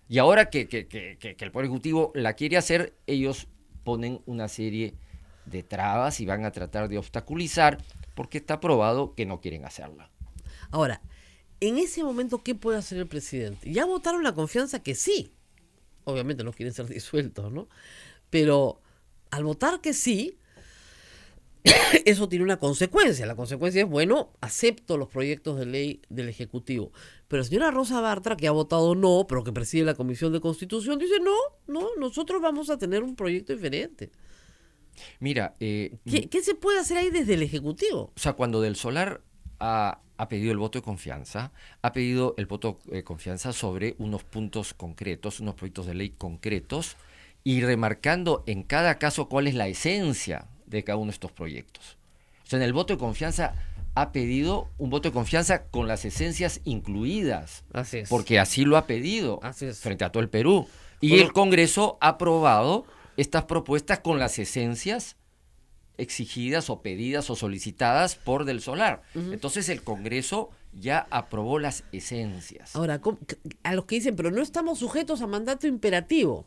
Y ahora que el Poder Ejecutivo la quiere hacer, ellos ponen una serie de trabas y van a tratar de obstaculizar, porque está probado que no quieren hacerla. Ahora, en ese momento, ¿qué puede hacer el presidente? Ya votaron la confianza que sí. Obviamente no quieren ser disueltos, ¿no? Pero al votar que sí, eso tiene una consecuencia. La consecuencia es, bueno, acepto los proyectos de ley del Ejecutivo. Pero la señora Rosa Bartra, que ha votado no, pero que preside la Comisión de Constitución, dice, no, nosotros vamos a tener un proyecto diferente. Mira, ¿Qué se puede hacer ahí desde el Ejecutivo? o sea, cuando Del Solar ha pedido el voto de confianza, ha pedido el voto de confianza sobre unos puntos concretos, unos proyectos de ley concretos, y remarcando en cada caso cuál es la esencia de cada uno de estos proyectos. O sea, en el voto de confianza ha pedido un voto de confianza con las esencias incluidas, Así es. porque así lo ha pedido Así es. frente a todo el Perú. Y Bueno, el Congreso ha aprobado estas propuestas con las esencias exigidas o pedidas o solicitadas por Del Solar. Entonces el Congreso ya aprobó las esencias. ahora, a los que dicen, pero no estamos sujetos a mandato imperativo.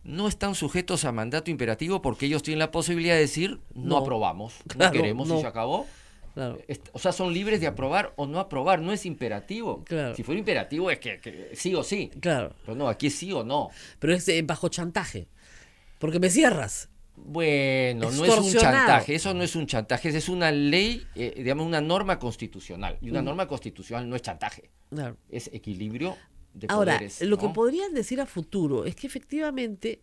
No están sujetos a mandato imperativo porque ellos tienen la posibilidad de decir no No. aprobamos, Claro, no queremos no. y se acabó. Claro. O sea, son libres de aprobar o no aprobar, no es imperativo. Claro. Si fuera imperativo es que sí o sí. Claro, Pero no, aquí es sí o no. pero es bajo chantaje. Porque me cierras. Bueno, no es un Extorsionado. chantaje, eso no es un chantaje, es una ley, digamos, una norma constitucional. Y una norma constitucional no es chantaje, Claro. es equilibrio de Ahora, poderes. lo que ¿no? podrían decir a futuro es que efectivamente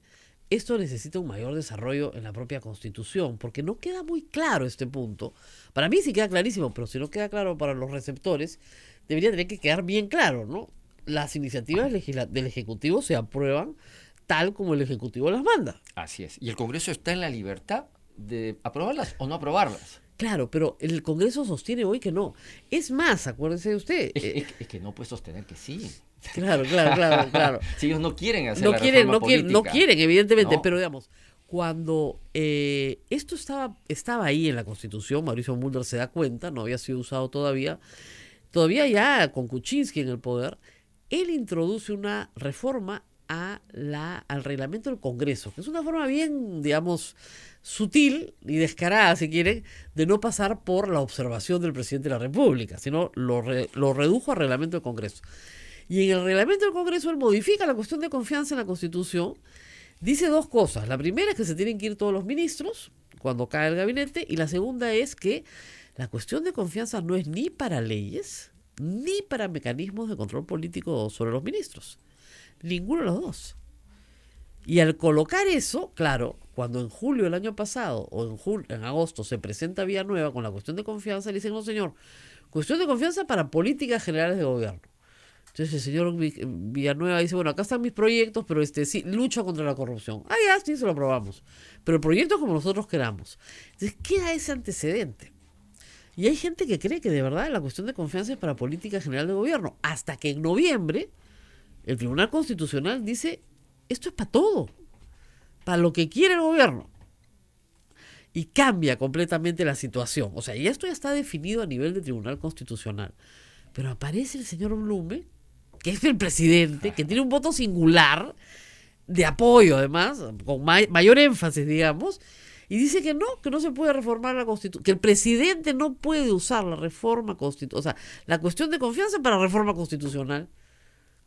esto necesita un mayor desarrollo en la propia Constitución, porque no queda muy claro este punto. Para mí sí queda clarísimo, pero si no queda claro para los receptores, debería tener que quedar bien claro, ¿no? Las iniciativas del Ejecutivo se aprueban tal como el Ejecutivo las manda. Así es. Y el Congreso está en la libertad de aprobarlas o no aprobarlas. Claro, pero el Congreso sostiene hoy que no. Es más, acuérdese usted. Es que no puede sostener que sí. Claro. Si ellos no quieren hacer No la quieren, reforma no política. quieren, evidentemente, No. pero digamos, cuando esto estaba ahí en la Constitución, Mauricio Mulder se da cuenta, no había sido usado todavía ya con Kuczynski en el poder, él introduce una reforma al reglamento del Congreso, que es una forma bien, digamos, sutil y descarada, si quieren, de no pasar por la observación del presidente de la República, sino lo redujo al reglamento del Congreso. Y en el reglamento del Congreso él modifica la cuestión de confianza en la Constitución, dice dos cosas. La primera es que se tienen que ir todos los ministros cuando cae el gabinete, y la segunda es que la cuestión de confianza no es ni para leyes ni para mecanismos de control político sobre los ministros. Ninguno de los dos. Y al colocar eso, claro, cuando en julio del año pasado o en agosto se presenta Villanueva con la cuestión de confianza, le dicen, no señor, cuestión de confianza para políticas generales de gobierno. Entonces el señor Villanueva dice, bueno, acá están mis proyectos, pero sí, lucha contra la corrupción. Ah, ya, sí, se lo aprobamos. Pero el proyecto es como nosotros queramos. Entonces queda ese antecedente. Y hay gente que cree que de verdad la cuestión de confianza es para política general de gobierno. Hasta que en noviembre el Tribunal Constitucional dice, esto es para todo, para lo que quiere el gobierno. Y cambia completamente la situación. O sea, ya esto ya está definido a nivel de Tribunal Constitucional. Pero aparece el señor Blume, que es el presidente, que tiene un voto singular, de apoyo además, con mayor énfasis, digamos, y dice que no se puede reformar la Constitución, que el presidente no puede usar la reforma constitucional, o sea, la cuestión de confianza para reforma constitucional.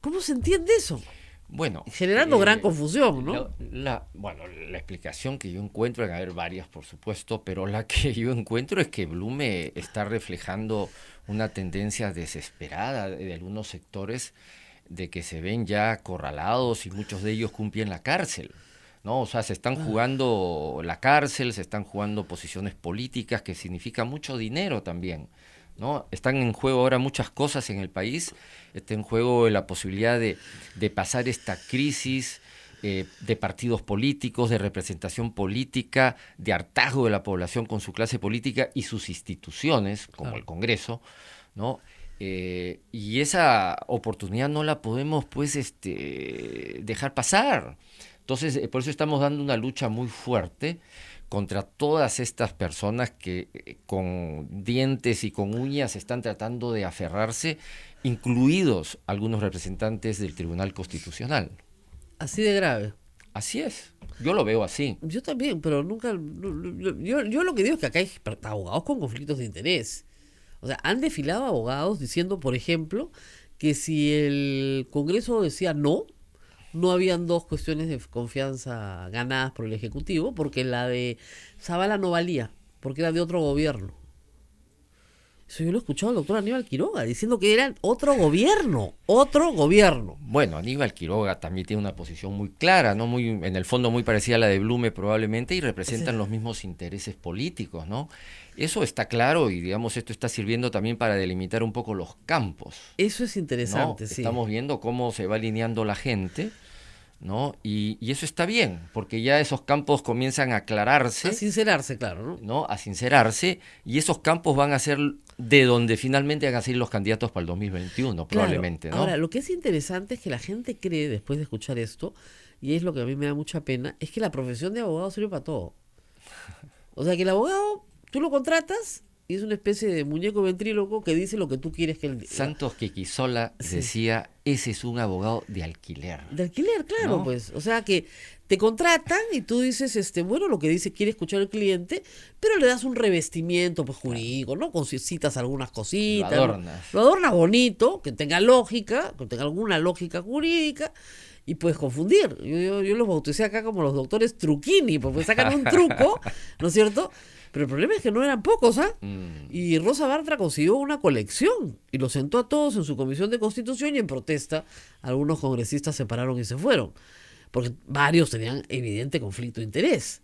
¿Cómo se entiende eso? Bueno, Generando gran confusión, ¿no? Bueno, la explicación que yo encuentro, en haber varias por supuesto, pero la que yo encuentro es que Blume está reflejando una tendencia desesperada de algunos sectores de que se ven ya acorralados y muchos de ellos cumplen la cárcel, ¿no? O sea, se están jugando la cárcel, se están jugando posiciones políticas que significa mucho dinero también, ¿no? Están en juego ahora muchas cosas en el país, está en juego la posibilidad de pasar esta crisis de partidos políticos, de representación política, de hartazgo de la población con su clase política y sus instituciones, como el Congreso, ¿no? Y esa oportunidad no la podemos, pues, dejar pasar. Entonces, por eso estamos dando una lucha muy fuerte contra todas estas personas que con dientes y con uñas están tratando de aferrarse, incluidos algunos representantes del Tribunal Constitucional. Así de grave. Así es, yo lo veo así. Yo también, pero nunca... Yo lo que digo es que acá hay abogados con conflictos de interés. O sea, han desfilado abogados diciendo, por ejemplo, que si el Congreso decía no habían dos cuestiones de confianza ganadas por el Ejecutivo, porque la de Zavala no valía, porque era de otro gobierno. Eso yo lo he escuchado al doctor Aníbal Quiroga, diciendo que era otro gobierno. Bueno, Aníbal Quiroga también tiene una posición muy clara, ¿no? Muy, en el fondo muy parecida a la de Blume probablemente, y representan los mismos intereses políticos, ¿no? Eso está claro y, digamos, esto está sirviendo también para delimitar un poco los campos. Eso es interesante, ¿no? sí. Estamos viendo cómo se va alineando la gente, ¿no? Y eso está bien, porque ya esos campos comienzan a aclararse. A sincerarse, claro, ¿no? ¿No? A sincerarse, y esos campos van a ser de donde finalmente van a salir los candidatos para el 2021, probablemente, ¿no? Ahora, lo que es interesante es que la gente cree, después de escuchar esto, y es lo que a mí me da mucha pena, es que la profesión de abogado sirve para todo. O sea, que el abogado, tú lo contratas y es una especie de muñeco ventríloco que dice lo que tú quieres que él diga. Santos Quequisola decía, ese es un abogado de alquiler. De alquiler, claro, ¿No? pues. O sea, que te contratan y tú dices, bueno, lo que dice quiere escuchar el cliente, pero le das un revestimiento pues jurídico, ¿no? Citas algunas cositas. Lo adornas. Lo adornas bonito, que tenga lógica, que tenga alguna lógica jurídica, y puedes confundir. Yo los bauticé acá como los doctores Truquini, porque sacan un truco, ¿no es cierto? Pero el problema es que no eran pocos, ¿ah? Y Rosa Bartra consiguió una colección y los sentó a todos en su comisión de Constitución, y en protesta algunos congresistas se pararon y se fueron. Porque varios tenían evidente conflicto de interés.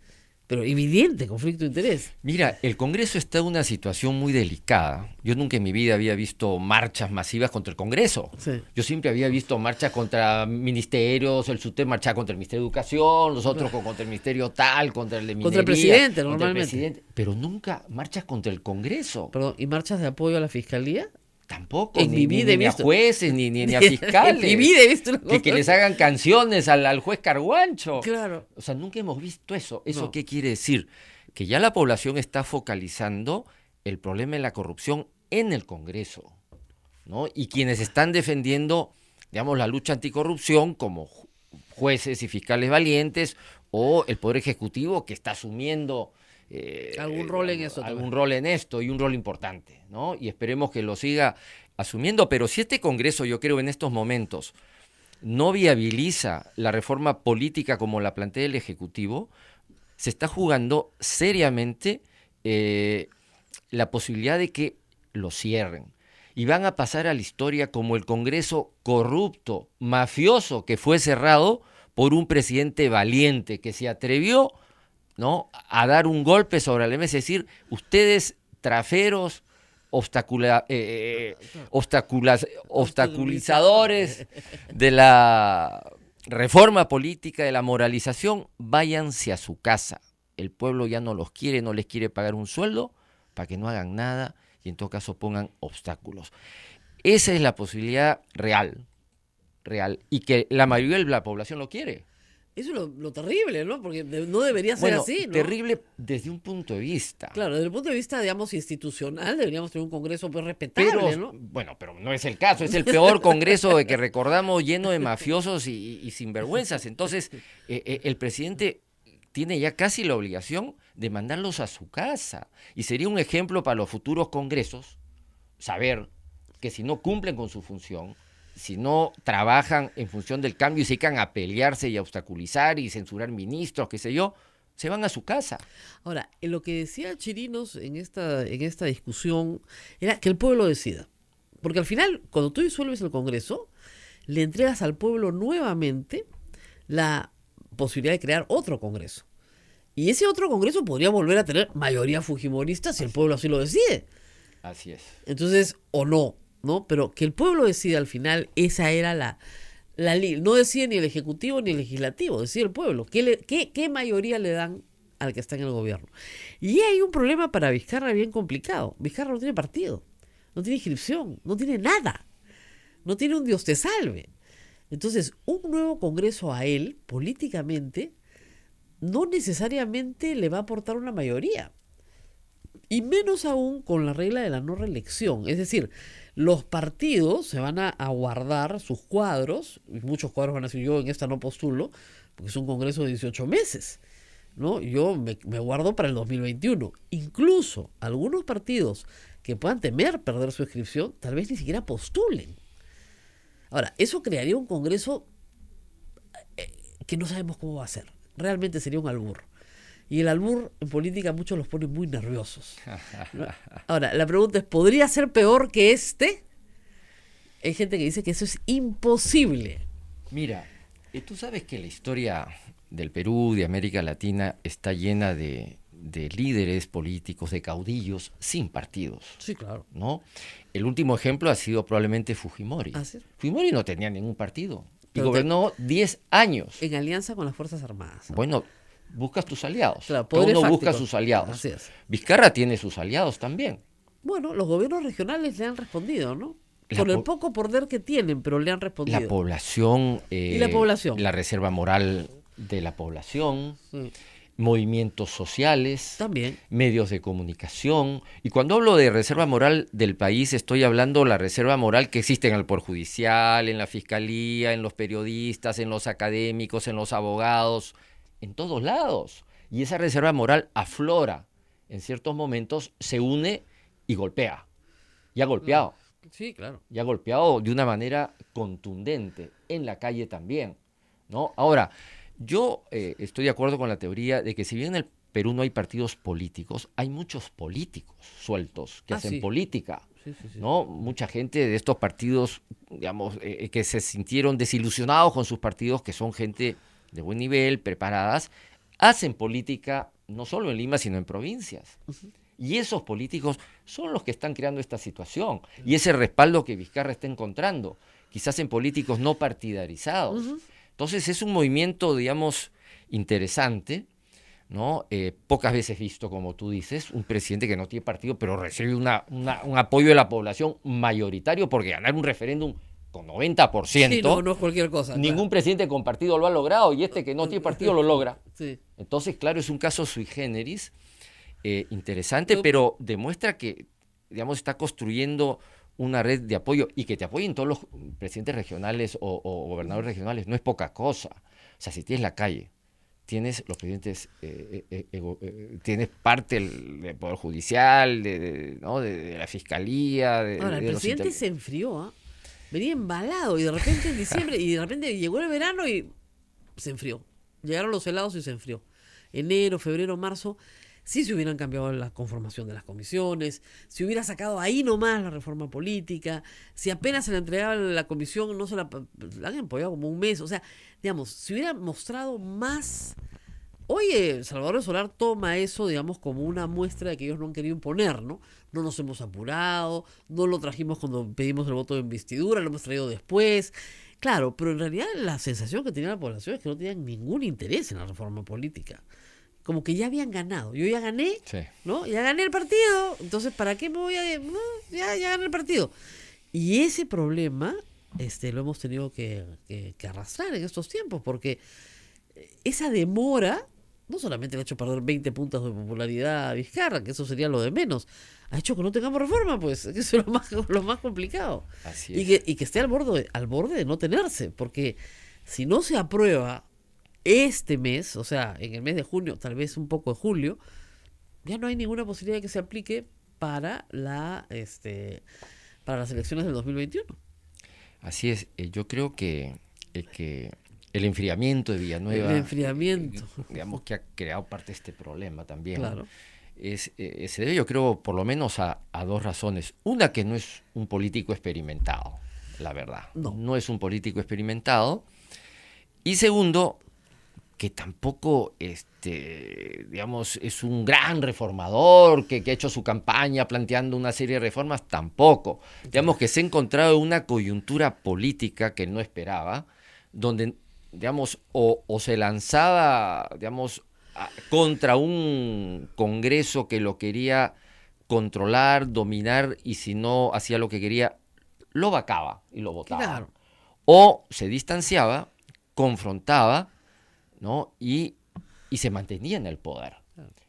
Pero evidente conflicto de interés. Mira, el Congreso está en una situación muy delicada. Yo nunca en mi vida había visto marchas masivas contra el Congreso. Sí. Yo siempre había visto marchas contra ministerios, el SUTEP marchaba contra el Ministerio de Educación, los otros contra el Ministerio tal, contra el de Minería. Contra el presidente, contra el normalmente. presidente, pero nunca marchas contra el Congreso. Perdón, ¿y marchas de apoyo a la Fiscalía? Tampoco, En mi vida he ni a visto. jueces, ni a fiscales. En mi vida he visto una que cosa. les hagan canciones al juez Carguancho. Claro. O sea, nunca hemos visto eso. ¿Eso No. qué quiere decir? Que ya la población está focalizando el problema de la corrupción en el Congreso, ¿no? Y quienes están defendiendo, digamos, la lucha anticorrupción, como jueces y fiscales valientes, o el Poder Ejecutivo, que está asumiendo Algún rol en eso algún también. rol en esto, y un rol importante, ¿no? Y esperemos que lo siga asumiendo. Pero si este Congreso, yo creo, en estos momentos no viabiliza la reforma política como la plantea el Ejecutivo, se está jugando seriamente la posibilidad de que lo cierren. Y van a pasar a la historia como el Congreso corrupto, mafioso, que fue cerrado por un presidente valiente que se atrevió, ¿no?, a dar un golpe sobre la mesa, es decir, ustedes traferos, obstaculizadores de la reforma política, de la moralización, váyanse a su casa. El pueblo ya no los quiere, no les quiere pagar un sueldo para que no hagan nada y en todo caso pongan obstáculos. Esa es la posibilidad real, y que la mayoría de la población lo quiere. Eso es lo terrible, ¿no? Porque no debería ser Bueno, así, ¿no? terrible desde un punto de vista. Claro, desde el punto de vista, digamos, institucional, deberíamos tener un Congreso pues respetable, Pero, ¿no? bueno, pero no es el caso, es el peor Congreso de que recordamos, lleno de mafiosos y sinvergüenzas. Entonces, el presidente tiene ya casi la obligación de mandarlos a su casa. Y sería un ejemplo para los futuros congresos saber que si no cumplen con su función, si no trabajan en función del cambio y se dedican a pelearse y a obstaculizar y censurar ministros, qué sé yo, se van a su casa. Ahora, lo que decía Chirinos en esta discusión era que el pueblo decida. Porque al final, cuando tú disuelves el Congreso, le entregas al pueblo nuevamente la posibilidad de crear otro Congreso. Y ese otro Congreso podría volver a tener mayoría fujimorista si el pueblo así lo decide. Así es. Entonces, o no, ¿no? Pero que el pueblo decida al final, esa era la no decide ni el Ejecutivo ni el Legislativo, decide el pueblo. ¿Qué mayoría le dan al que está en el gobierno? Y hay un problema para Vizcarra bien complicado. Vizcarra no tiene partido, no tiene inscripción, no tiene nada, no tiene un Dios te salve. Entonces, un nuevo Congreso a él, políticamente, no necesariamente le va a aportar una mayoría. Y menos aún con la regla de la no reelección. Es decir, los partidos se van a guardar sus cuadros, y muchos cuadros van a decir, yo en esta no postulo, porque es un congreso de 18 meses, ¿no? Yo me guardo para el 2021. Incluso algunos partidos que puedan temer perder su inscripción, tal vez ni siquiera postulen. Ahora, eso crearía un congreso que no sabemos cómo va a ser. Realmente sería un albur. Y el albur en política muchos los pone muy nerviosos, ¿no? Ahora, la pregunta es, ¿podría ser peor que este? Hay gente que dice que eso es imposible. Mira, tú sabes que la historia del Perú, de América Latina, está llena de líderes políticos, de caudillos sin partidos. Sí, claro. ¿No? El último ejemplo ha sido probablemente Fujimori. ¿Ah, sí? Fujimori no tenía ningún partido y Pero gobernó 10 años. En alianza con las Fuerzas Armadas. Bueno, buscas tus aliados. Claro, Cada poderes uno busca fácticos. sus aliados. Así es. Vizcarra tiene sus aliados también. Bueno, los gobiernos regionales le han respondido, ¿no? La Con el po- poco poder que tienen, pero le han respondido. La población. ¿Y la población? La reserva moral de la población. Sí. Movimientos sociales. También. Medios de comunicación. Y cuando hablo de reserva moral del país, estoy hablando de la reserva moral que existe en el Poder Judicial, en la Fiscalía, en los periodistas, en los académicos, en los abogados, en todos lados. Y esa reserva moral aflora. En ciertos momentos se une y golpea. Y ha golpeado. Sí, claro. Y ha golpeado de una manera contundente. En la calle también, ¿no? Ahora, yo estoy de acuerdo con la teoría de que si bien en el Perú no hay partidos políticos, hay muchos políticos sueltos que hacen sí. política, Sí, sí, sí. ¿no? Mucha gente de estos partidos, digamos, que se sintieron desilusionados con sus partidos, que son gente de buen nivel, preparadas, hacen política no solo en Lima, sino en provincias. Y esos políticos son los que están creando esta situación y ese respaldo que Vizcarra está encontrando, quizás en políticos no partidarizados. Entonces es un movimiento, digamos, interesante, ¿no? Pocas veces visto, como tú dices, un presidente que no tiene partido, pero recibe un apoyo de la población mayoritario, porque ganar un referéndum con 90%, Sí, no es cualquier cosa. ningún presidente con partido lo ha logrado, y este que no tiene partido lo logra. Sí. Entonces, claro, es un caso sui generis, interesante, pero demuestra que, digamos, está construyendo una red de apoyo y que te apoyen todos los presidentes regionales o gobernadores regionales no es poca cosa. O sea, si tienes la calle, tienes los presidentes, tienes parte del Poder Judicial, ¿no? de la Fiscalía. Ahora, el presidente se enfrió, ¿ah? Venía embalado y de repente en diciembre, y de repente llegó el verano y se enfrió. Llegaron los helados y se enfrió. Enero, febrero, marzo. Si se hubieran cambiado la conformación de las comisiones, si hubiera sacado ahí nomás la reforma política, si apenas se le entregaba la comisión, no se la han empollado como un mes. O sea, digamos, si hubiera mostrado más. Oye, Salvador Solar toma eso, digamos, como una muestra de que ellos no han querido imponer, ¿no? No nos hemos apurado, no lo trajimos cuando pedimos el voto de investidura, lo hemos traído después. Claro, pero en realidad la sensación que tenía la población es que no tenían ningún interés en la reforma política. Como que ya habían ganado. Yo ya gané, Sí. ¿no? Ya gané el partido. Entonces, ¿para qué me voy a...? No, ya gané el partido. Y ese problema lo hemos tenido que arrastrar en estos tiempos, porque esa demora no solamente le ha hecho perder 20 puntos de popularidad a Vizcarra, que eso sería lo de menos, ha hecho que no tengamos reforma, pues, que eso es lo más complicado. Así Y es. que esté al borde de no tenerse, porque si no se aprueba este mes, o sea, en el mes de junio, tal vez un poco de julio, ya no hay ninguna posibilidad de que se aplique para para las elecciones del 2021. Así es. Yo creo que el enfriamiento de Villanueva, El enfriamiento. digamos que ha creado parte de este problema también. Claro. Se debe, yo creo, por lo menos a dos razones. Una, que no es un político experimentado, la verdad. No. Es un político experimentado. Y segundo, que tampoco, digamos, es un gran reformador que ha hecho su campaña planteando una serie de reformas, tampoco. Digamos que se ha encontrado en una coyuntura política que no esperaba, donde, digamos, o se lanzaba, digamos, contra un Congreso que lo quería controlar, dominar, y si no hacía lo que quería, lo vacaba y lo votaba. Claro. O se distanciaba, confrontaba, ¿no? Y se mantenía en el poder.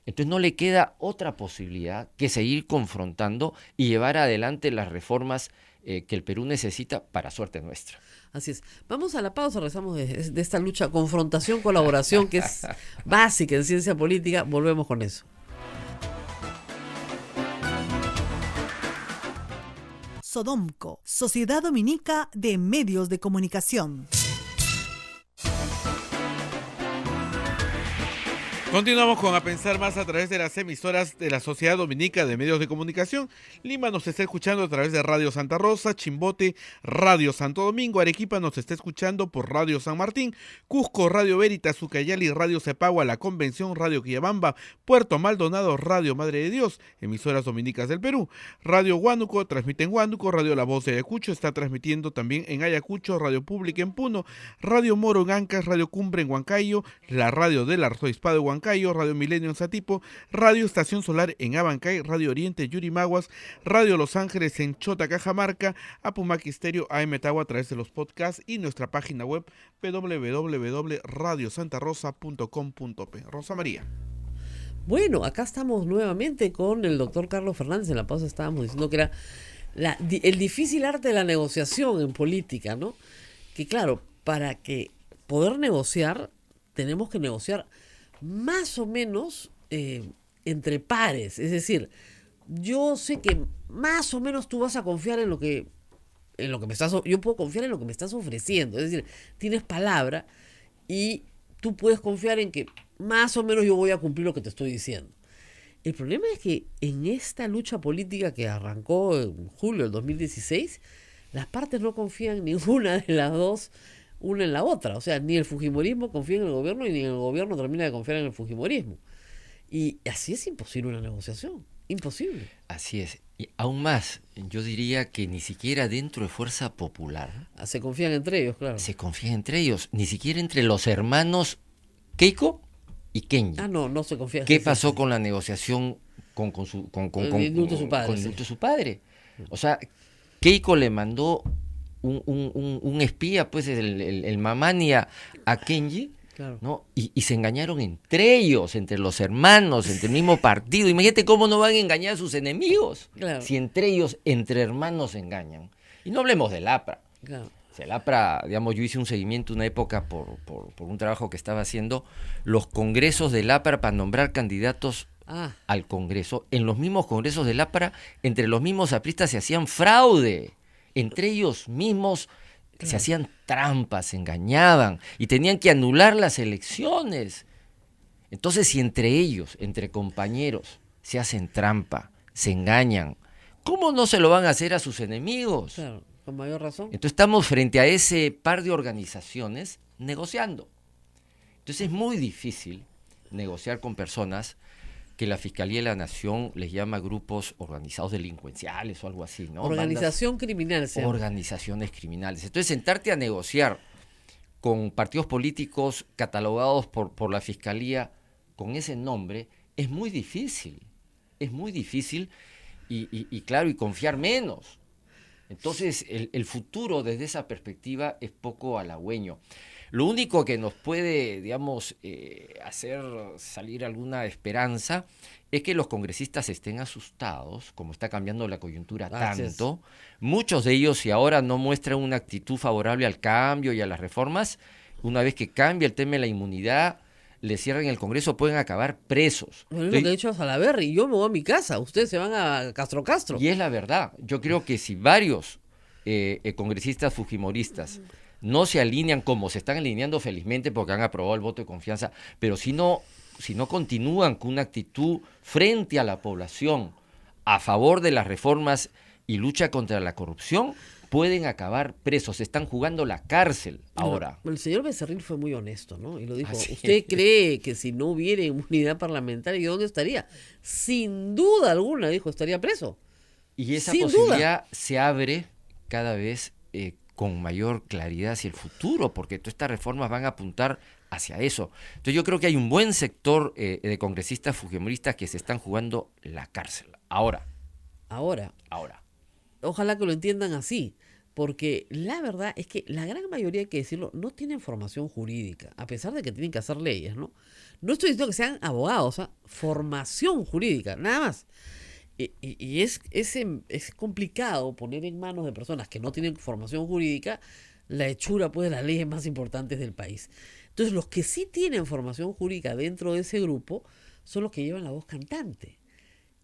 Entonces no le queda otra posibilidad que seguir confrontando y llevar adelante las reformas que el Perú necesita, para suerte nuestra. Así es. Vamos a la pausa, regresamos de esta lucha, confrontación, colaboración, que es básica en ciencia política. Volvemos con eso. Sodomco, Sociedad Dominica de Medios de Comunicación. Continuamos con A Pensar Más a través de las emisoras de la Sociedad Dominica de Medios de Comunicación. Lima nos está escuchando a través de Radio Santa Rosa, Chimbote, Radio Santo Domingo, Arequipa nos está escuchando por Radio San Martín, Cusco, Radio Veritas, Ucayali, Radio Cepagua, La Convención, Radio Quillabamba, Puerto Maldonado, Radio Madre de Dios, emisoras dominicas del Perú, Radio Huánuco, transmite en Huánuco, Radio La Voz de Ayacucho, está transmitiendo también en Ayacucho, Radio Pública en Puno, Radio Moro en Ancash, Radio Cumbre en Huancayo, la Radio del Arzobispado de Huancayo, Radio Milenio en Satipo, Radio Estación Solar en Abancay, Radio Oriente Yurimaguas, Radio Los Ángeles en Chota, Cajamarca, Apumac Stereo, AM Tagua a través de los podcasts y nuestra página web www.radiosantarosa.com.p. Rosa María. Bueno, acá estamos nuevamente con el doctor Carlos Fernández. En la pausa estábamos diciendo que era el difícil arte de la negociación en política, ¿no? Que claro, para que poder negociar, tenemos que negociar más o menos entre pares. Es decir, yo sé que más o menos tú vas a confiar en lo que me estás, yo puedo confiar en lo que me estás ofreciendo. Es decir, tienes palabra y tú puedes confiar en que más o menos yo voy a cumplir lo que te estoy diciendo. El problema es que en esta lucha política que arrancó en julio del 2016, las partes no confían ninguna de las dos una en la otra. O sea, ni el fujimorismo confía en el gobierno y ni el gobierno termina de confiar en el fujimorismo. Y así es imposible una negociación. Imposible. Así es. Y aún más, yo diría que ni siquiera dentro de Fuerza Popular Se confían entre ellos, claro. se confía entre ellos, ni siquiera entre los hermanos Keiko y Kenji. No se confía. ¿Qué Sí, pasó sí. con la negociación con El indulto de su padre, con el sí. indulto de su padre? O sea, Keiko le mandó un espía, pues el Mamani a Kenji, Claro. ¿no? Y se engañaron entre ellos, entre los hermanos, entre el mismo partido. Imagínate cómo no van a engañar a sus enemigos, Claro. si entre ellos, entre hermanos, se engañan. Y no hablemos del APRA. Claro. O sea, el APRA, digamos, yo hice un seguimiento una época por un trabajo que estaba haciendo, los congresos del APRA para nombrar candidatos al Congreso. En los mismos congresos del APRA, entre los mismos apristas se hacían fraude. Entre ellos mismos se hacían trampas, se engañaban y tenían que anular las elecciones. Entonces, si entre ellos, entre compañeros, se hacen trampa, se engañan, ¿cómo no se lo van a hacer a sus enemigos? Claro, con mayor razón. Entonces estamos frente a ese par de organizaciones negociando. Entonces es muy difícil negociar con personas que la Fiscalía de la Nación les llama grupos organizados delincuenciales o algo así, ¿no? Organización criminal. Se llama. Organizaciones criminales. Entonces sentarte a negociar con partidos políticos catalogados por la Fiscalía con ese nombre es muy difícil. Es muy difícil y claro, y confiar menos. Entonces, el futuro desde esa perspectiva es poco halagüeño. Lo único que nos puede, digamos, hacer salir alguna esperanza es que los congresistas estén asustados, como está cambiando la coyuntura tanto. Muchos de ellos, si ahora no muestran una actitud favorable al cambio y a las reformas, una vez que cambia el tema de la inmunidad, le cierran el Congreso, pueden acabar presos. Bueno, es lo que ha dicho Salaverry. Yo me voy a mi casa. Ustedes se van a Castro. Y es la verdad. Yo creo que si varios congresistas fujimoristas no se alinean como se están alineando felizmente porque han aprobado el voto de confianza, pero si no continúan con una actitud frente a la población a favor de las reformas y lucha contra la corrupción, pueden acabar presos, están jugando la cárcel ahora. Bueno, el señor Becerril fue muy honesto, ¿no? Y lo dijo, Así ¿usted es. cree que si no hubiera inmunidad parlamentaria, ¿dónde estaría? Sin duda alguna, dijo, estaría preso. Y esa Sin posibilidad se abre cada vez con mayor claridad hacia el futuro, porque todas estas reformas van a apuntar hacia eso. Entonces yo creo que hay un buen sector de congresistas fujimoristas que se están jugando la cárcel. Ahora. Ojalá que lo entiendan así, porque la verdad es que la gran mayoría, hay que decirlo, no tienen formación jurídica, a pesar de que tienen que hacer leyes, ¿no? No estoy diciendo que sean abogados, formación jurídica, nada más. Y es complicado poner en manos de personas que no tienen formación jurídica la hechura pues, de las leyes más importantes del país. Entonces, los que sí tienen formación jurídica dentro de ese grupo son los que llevan la voz cantante.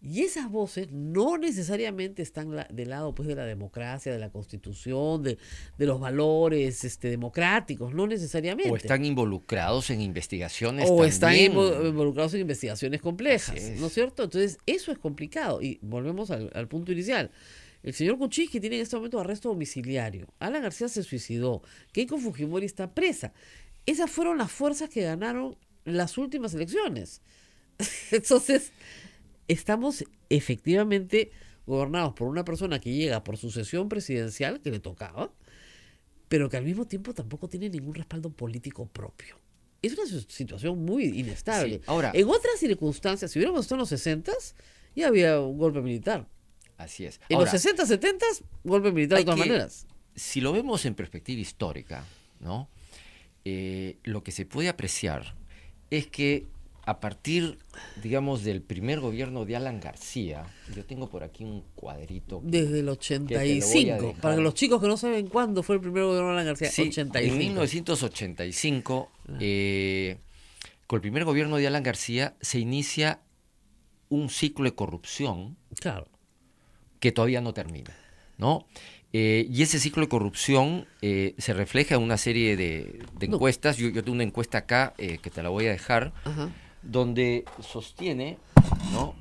Y esas voces no necesariamente están del lado pues, de la democracia, de la constitución, de los valores democráticos, no necesariamente. O están involucrados en investigaciones O también. están involucrados en investigaciones complejas, Así es. ¿no es cierto? Entonces, eso es complicado. Y volvemos al punto inicial. El señor Kuczynski tiene en este momento arresto domiciliario. Alan García se suicidó. Keiko Fujimori está presa. Esas fueron las fuerzas que ganaron las últimas elecciones. Entonces, estamos efectivamente gobernados por una persona que llega por sucesión presidencial, que le tocaba, pero que al mismo tiempo tampoco tiene ningún respaldo político propio. Es una situación muy inestable. Sí, ahora- en otras circunstancias, si hubiéramos estado en los 60s, ya había un golpe militar. Así es. En Ahora, los 60, 70s, golpe militar de hay todas que- maneras. si lo vemos en perspectiva histórica, ¿no? Lo que se puede apreciar es que a partir, digamos, del primer gobierno de Alan García, yo tengo por aquí un cuadrito. Desde el que te lo voy a 85. dejar. Para los chicos que no saben cuándo fue el primer gobierno de Alan García, Sí, 85. en 1985, con el primer gobierno de Alan García, se inicia un ciclo de corrupción Claro. que todavía no termina, ¿no? Y ese ciclo de corrupción se refleja en una serie de encuestas. Yo tengo una encuesta acá que te la voy a dejar, Ajá. donde sostiene, ¿no?,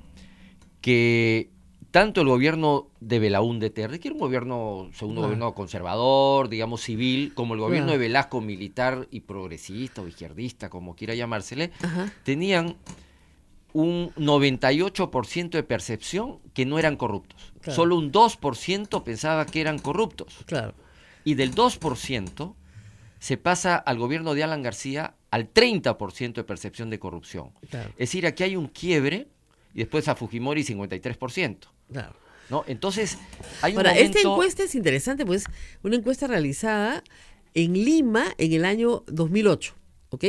que tanto el gobierno de Belaúnde Terry, que era un gobierno, segundo gobierno conservador, digamos civil, como el gobierno de Velasco militar y progresista o izquierdista, como quiera llamársele, Ajá. tenían un 98% de percepción que no eran corruptos. Claro. Solo un 2% pensaba que eran corruptos. Claro. Y del 2% se pasa al gobierno de Alan García al 30% de percepción de corrupción. Claro. Es decir, aquí hay un quiebre y después a Fujimori 53%. Claro. ¿No? Entonces, hay un Ahora, momento... esta encuesta es interesante, pues una encuesta realizada en Lima en el año 2008, ¿ok?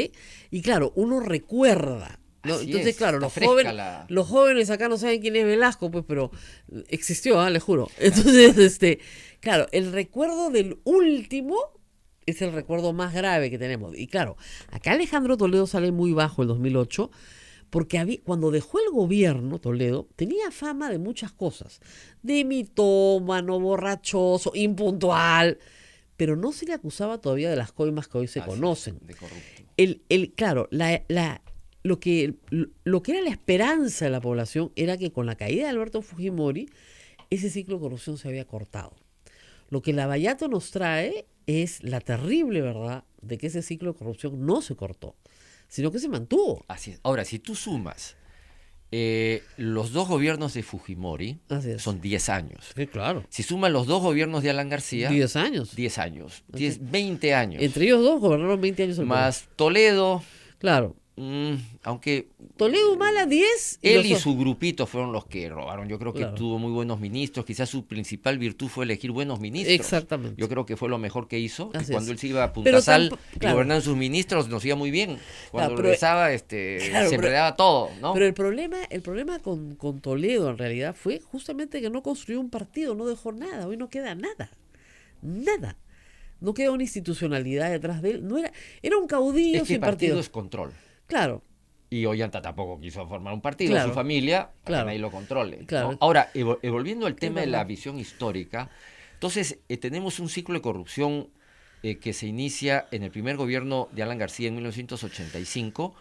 Y claro, uno recuerda, ¿no? Así Entonces, es, claro, está los fresca la- jóvenes acá no saben quién es Velasco, pues, pero existió, les juro. Entonces, claro, el recuerdo del último es el recuerdo más grave que tenemos. Y claro, acá Alejandro Toledo sale muy bajo el 2008, porque cuando dejó el gobierno, Toledo, tenía fama de muchas cosas. De mitómano, borrachoso, impuntual. Pero no se le acusaba todavía de las coimas que hoy se Así es, conocen. de corrupto. Claro, lo que era la esperanza de la población era que con la caída de Alberto Fujimori, ese ciclo de corrupción se había cortado. Lo que Lavallato nos trae es la terrible verdad de que ese ciclo de corrupción no se cortó, sino que se mantuvo. Así es. Ahora, si tú sumas los dos gobiernos de Fujimori, Así es. son 10 años. Sí, claro. Si sumas los dos gobiernos de Alan García, 10 años. 10 años. 20 años. Entre ellos dos gobernaron 20 años. Más Toledo, Claro. aunque Toledo Humala 10. él los y otros- su grupito fueron los que robaron. Yo creo que Claro. tuvo muy buenos ministros. Quizás su principal virtud fue elegir buenos ministros. Exactamente. Yo creo que fue lo mejor que hizo. Así Y cuando es. él se iba a Pero Punta Sal y claro. gobernaban sus ministros, nos iba muy bien. Cuando pero- regresaba, claro, se pero- enredaba todo, ¿no? Pero el problema con Toledo en realidad fue justamente que no construyó un partido, no dejó nada. Hoy no queda nada. Nada. No queda una institucionalidad detrás de él. Era un caudillo Es que sin partido partido. es control. Claro. Y Ollanta tampoco quiso formar un partido, Claro. su familia, para Claro. que nadie lo controle. Claro. ¿no? Ahora, volviendo al tema de la verdad. visión histórica, entonces tenemos un ciclo de corrupción que se inicia en el primer gobierno de Alan García en 1985,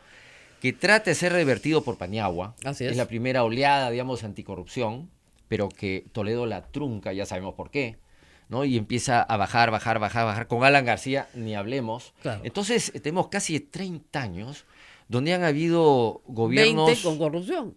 que trata de ser revertido por Paniagua. Así es. la primera oleada, digamos, anticorrupción, pero que Toledo la trunca, ya sabemos por qué. ¿No? Y empieza a bajar. Con Alan García ni hablemos. Claro. Entonces, tenemos casi 30 años donde han habido gobiernos, 20 con corrupción.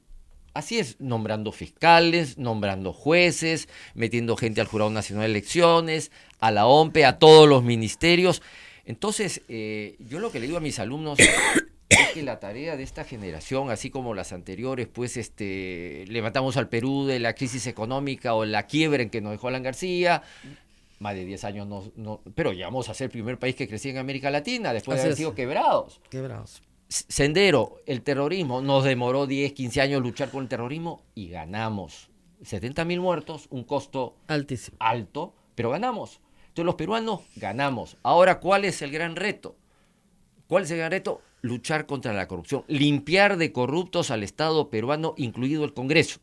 así es, nombrando fiscales, nombrando jueces, metiendo gente al Jurado Nacional de Elecciones, a la OMPE, a todos los ministerios. Entonces, yo lo que le digo a mis alumnos es que la tarea de esta generación, así como las anteriores, pues levantamos al Perú de la crisis económica o la quiebra en que nos dejó Alan García. Más de 10 años, pero llegamos a ser el primer país que crecía en América Latina después de Así haber es. sido quebrados. Quebrados. Sendero, el terrorismo, nos demoró 10, 15 años luchar con el terrorismo y ganamos. 70.000 muertos, un costo Altísimo. alto, pero ganamos. Entonces los peruanos ganamos. Ahora, ¿cuál es el gran reto? ¿Cuál es el gran reto? Luchar contra la corrupción, limpiar de corruptos al Estado peruano, incluido el Congreso.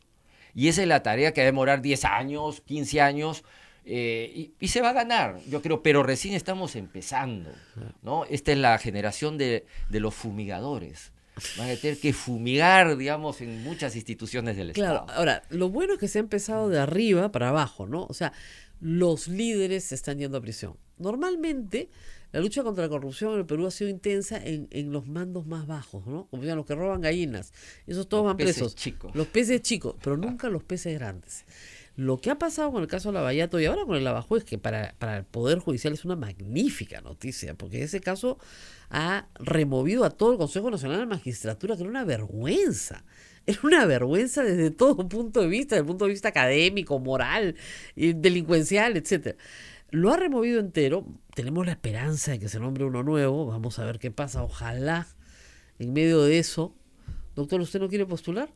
Y esa es la tarea que va a demorar 10 años, 15 años, y se va a ganar, yo creo, pero recién estamos empezando, ¿no? Esta es la generación de los fumigadores. Van a tener que fumigar, digamos, en muchas instituciones del Claro, Estado. ahora, lo bueno es que se ha empezado de arriba para abajo, ¿no? O sea, los líderes se están yendo a prisión. Normalmente, la lucha contra la corrupción en el Perú ha sido intensa en los mandos más bajos, ¿no? Como decían, los que roban gallinas. Esos todos Los van peces presos. chicos. Los peces chicos, pero nunca los peces grandes. Lo que ha pasado con el caso Lavallato y ahora con el Lavajuez, que para el Poder Judicial es una magnífica noticia, porque ese caso ha removido a todo el Consejo Nacional de la Magistratura, que era una vergüenza. Era una vergüenza desde todo punto de vista, desde el punto de vista académico, moral, delincuencial, etcétera. Lo ha removido entero. Tenemos la esperanza de que se nombre uno nuevo. Vamos a ver qué pasa. Ojalá, en medio de eso. Doctor, ¿usted no quiere postular?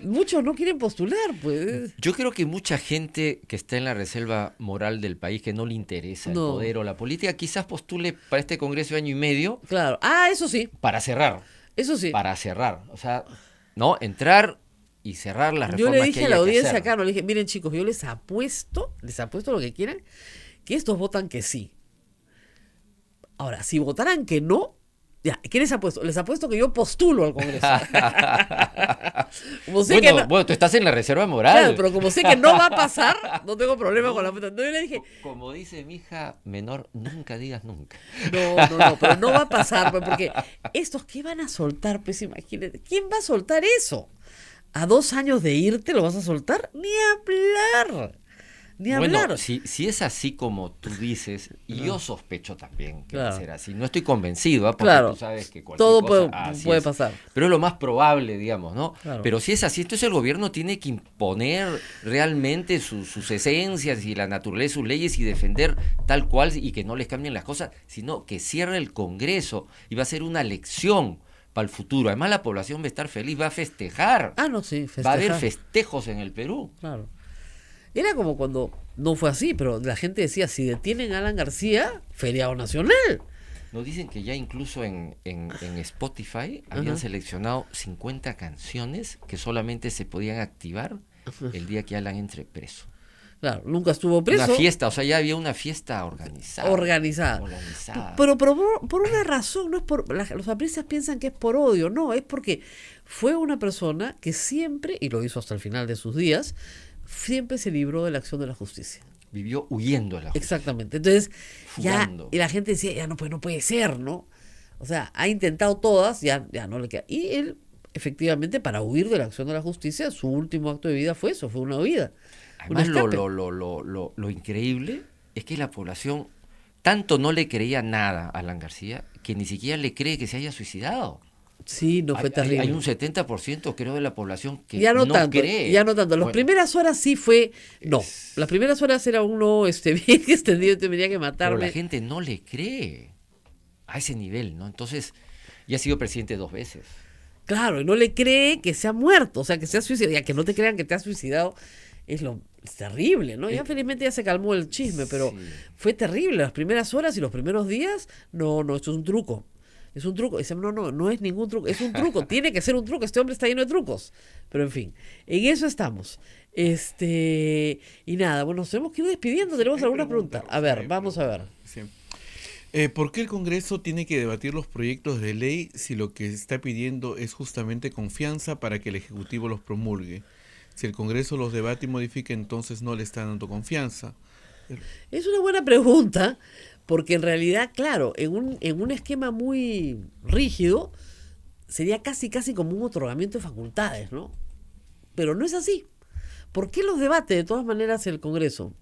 Muchos no quieren postular, pues. Yo creo que mucha gente que está en la reserva moral del país, que no le interesa el No. poder o la política, quizás postule para este Congreso de año y medio Claro. Ah, eso sí. para cerrar. Eso sí. Para cerrar. O sea, ¿no? Entrar y cerrar las Yo reformas le que dije a haya la que audiencia hacer. acá, no le dije, miren chicos, yo les apuesto lo que quieran, que estos votan que sí. Ahora, si votaran que no, ya, ¿qué les apuesto? Les apuesto que yo postulo al Congreso. Como sé que Bueno, no- bueno, tú estás en la reserva moral. claro, pero como sé que no va a pasar, no tengo problema con la apuesta. Entonces yo le dije, Como dice mi hija menor, nunca digas nunca. no, pero no va a pasar, pues, porque estos, ¿qué van a soltar? Pues imagínate, ¿quién va a soltar eso? ¿A 2 años de irte lo vas a soltar? Ni hablar. Ni hablar. Bueno, si es así como tú dices, y yo sospecho también que va a Claro. ser así. No estoy convencido, ¿ah? Porque Claro. tú sabes que cualquier Todo cosa, puede, así puede es. pasar. Pero es lo más probable, digamos, ¿no? Claro. Pero si es así, entonces el gobierno tiene que imponer realmente sus esencias y la naturaleza, sus leyes y defender tal cual y que no les cambien las cosas, sino que cierre el Congreso y va a ser una lección para el futuro. Además la población va a estar feliz, va a festejar. Ah, no, sí, Va a haber festejar. festejos en el Perú. Claro. Era como cuando, no fue así, pero la gente decía, si detienen a Alan García, feriado nacional. Nos dicen que ya incluso en Spotify habían Ajá. seleccionado 50 canciones que solamente se podían activar el día que Alan entre preso. Claro, nunca estuvo preso. Una fiesta, o sea, ya había una fiesta organizada. Organizada. Pero por una razón, no es por los apristas piensan que es por odio, no, es porque fue una persona que siempre, y lo hizo hasta el final de sus días, siempre se libró de la acción de la justicia. Vivió huyendo de la justicia. Exactamente. Entonces, ya, Fugando. y la gente decía, ya no, pues no puede ser, ¿no? O sea, ha intentado todas, ya no le queda. Y él, efectivamente, para huir de la acción de la justicia, su último acto de vida fue eso, fue una huida. Además, un escape. lo increíble es que la población tanto no le creía nada a Alan García que ni siquiera le cree que se haya suicidado. Sí, no fue terrible. Hay un 70% creo de la población que Ya no tanto, cree. ya no tanto. Las Bueno, primeras horas sí fue, no. Las primeras horas era uno bien extendido, tenía que pero matarme. la gente no le cree a ese nivel, ¿no? Entonces, ya ha sido presidente 2 veces. Claro, y no le cree que se ha muerto, o sea, que se ha suicidado. Ya que no te crean que te has suicidado es terrible, ¿no? Ya felizmente ya se calmó el chisme, pero Sí. fue terrible. Las primeras horas y los primeros días, no, esto es un truco. Es un truco. Dicen, no es ningún truco. Es un truco. Tiene que ser un truco. Este hombre está lleno de trucos. Pero en fin, en eso estamos. Y nada, bueno, nos tenemos que ir despidiendo. Tenemos hay alguna pregunta, pregunta. A ver, hay vamos a ver. Sí. ¿Por qué el Congreso tiene que debatir los proyectos de ley si lo que está pidiendo es justamente confianza para que el Ejecutivo los promulgue? Si el Congreso los debate y modifica, entonces no le está dando confianza. Es una buena pregunta, porque en realidad, claro, en un esquema muy rígido, sería casi como un otorgamiento de facultades, ¿no? Pero no es así. ¿Por qué los debate de todas maneras el Congreso?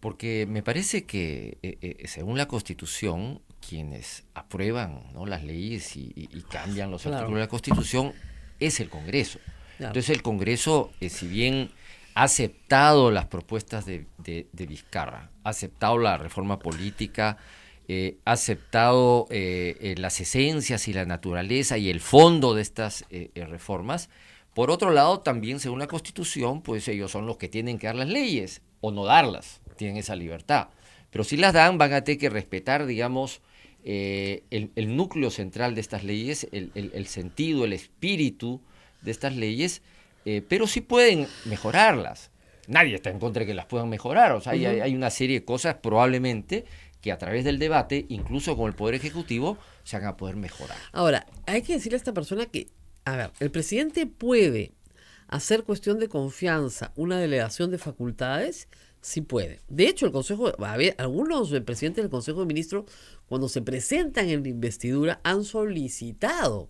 Porque me parece que, según la Constitución, quienes aprueban, ¿no?, las leyes y cambian los Claro. artículos de la Constitución es el Congreso. Claro. Entonces el Congreso, si bien ha aceptado las propuestas de Vizcarra, ha aceptado la reforma política, ha aceptado las esencias y la naturaleza y el fondo de estas reformas, por otro lado, también según la Constitución, pues ellos son los que tienen que dar las leyes o no darlas, tienen esa libertad. Pero si las dan, van a tener que respetar, digamos, el núcleo central de estas leyes, el sentido, el espíritu de estas leyes, pero sí pueden mejorarlas. Nadie está en contra de que las puedan mejorar. O sea, hay una serie de cosas probablemente que a través del debate, incluso con el Poder Ejecutivo, se van a poder mejorar. Ahora, hay que decirle a esta persona que, a ver, el presidente puede hacer cuestión de confianza una delegación de facultades, sí puede. De hecho, el Consejo, a ver, algunos presidentes del Consejo de Ministros, cuando se presentan en la investidura, han solicitado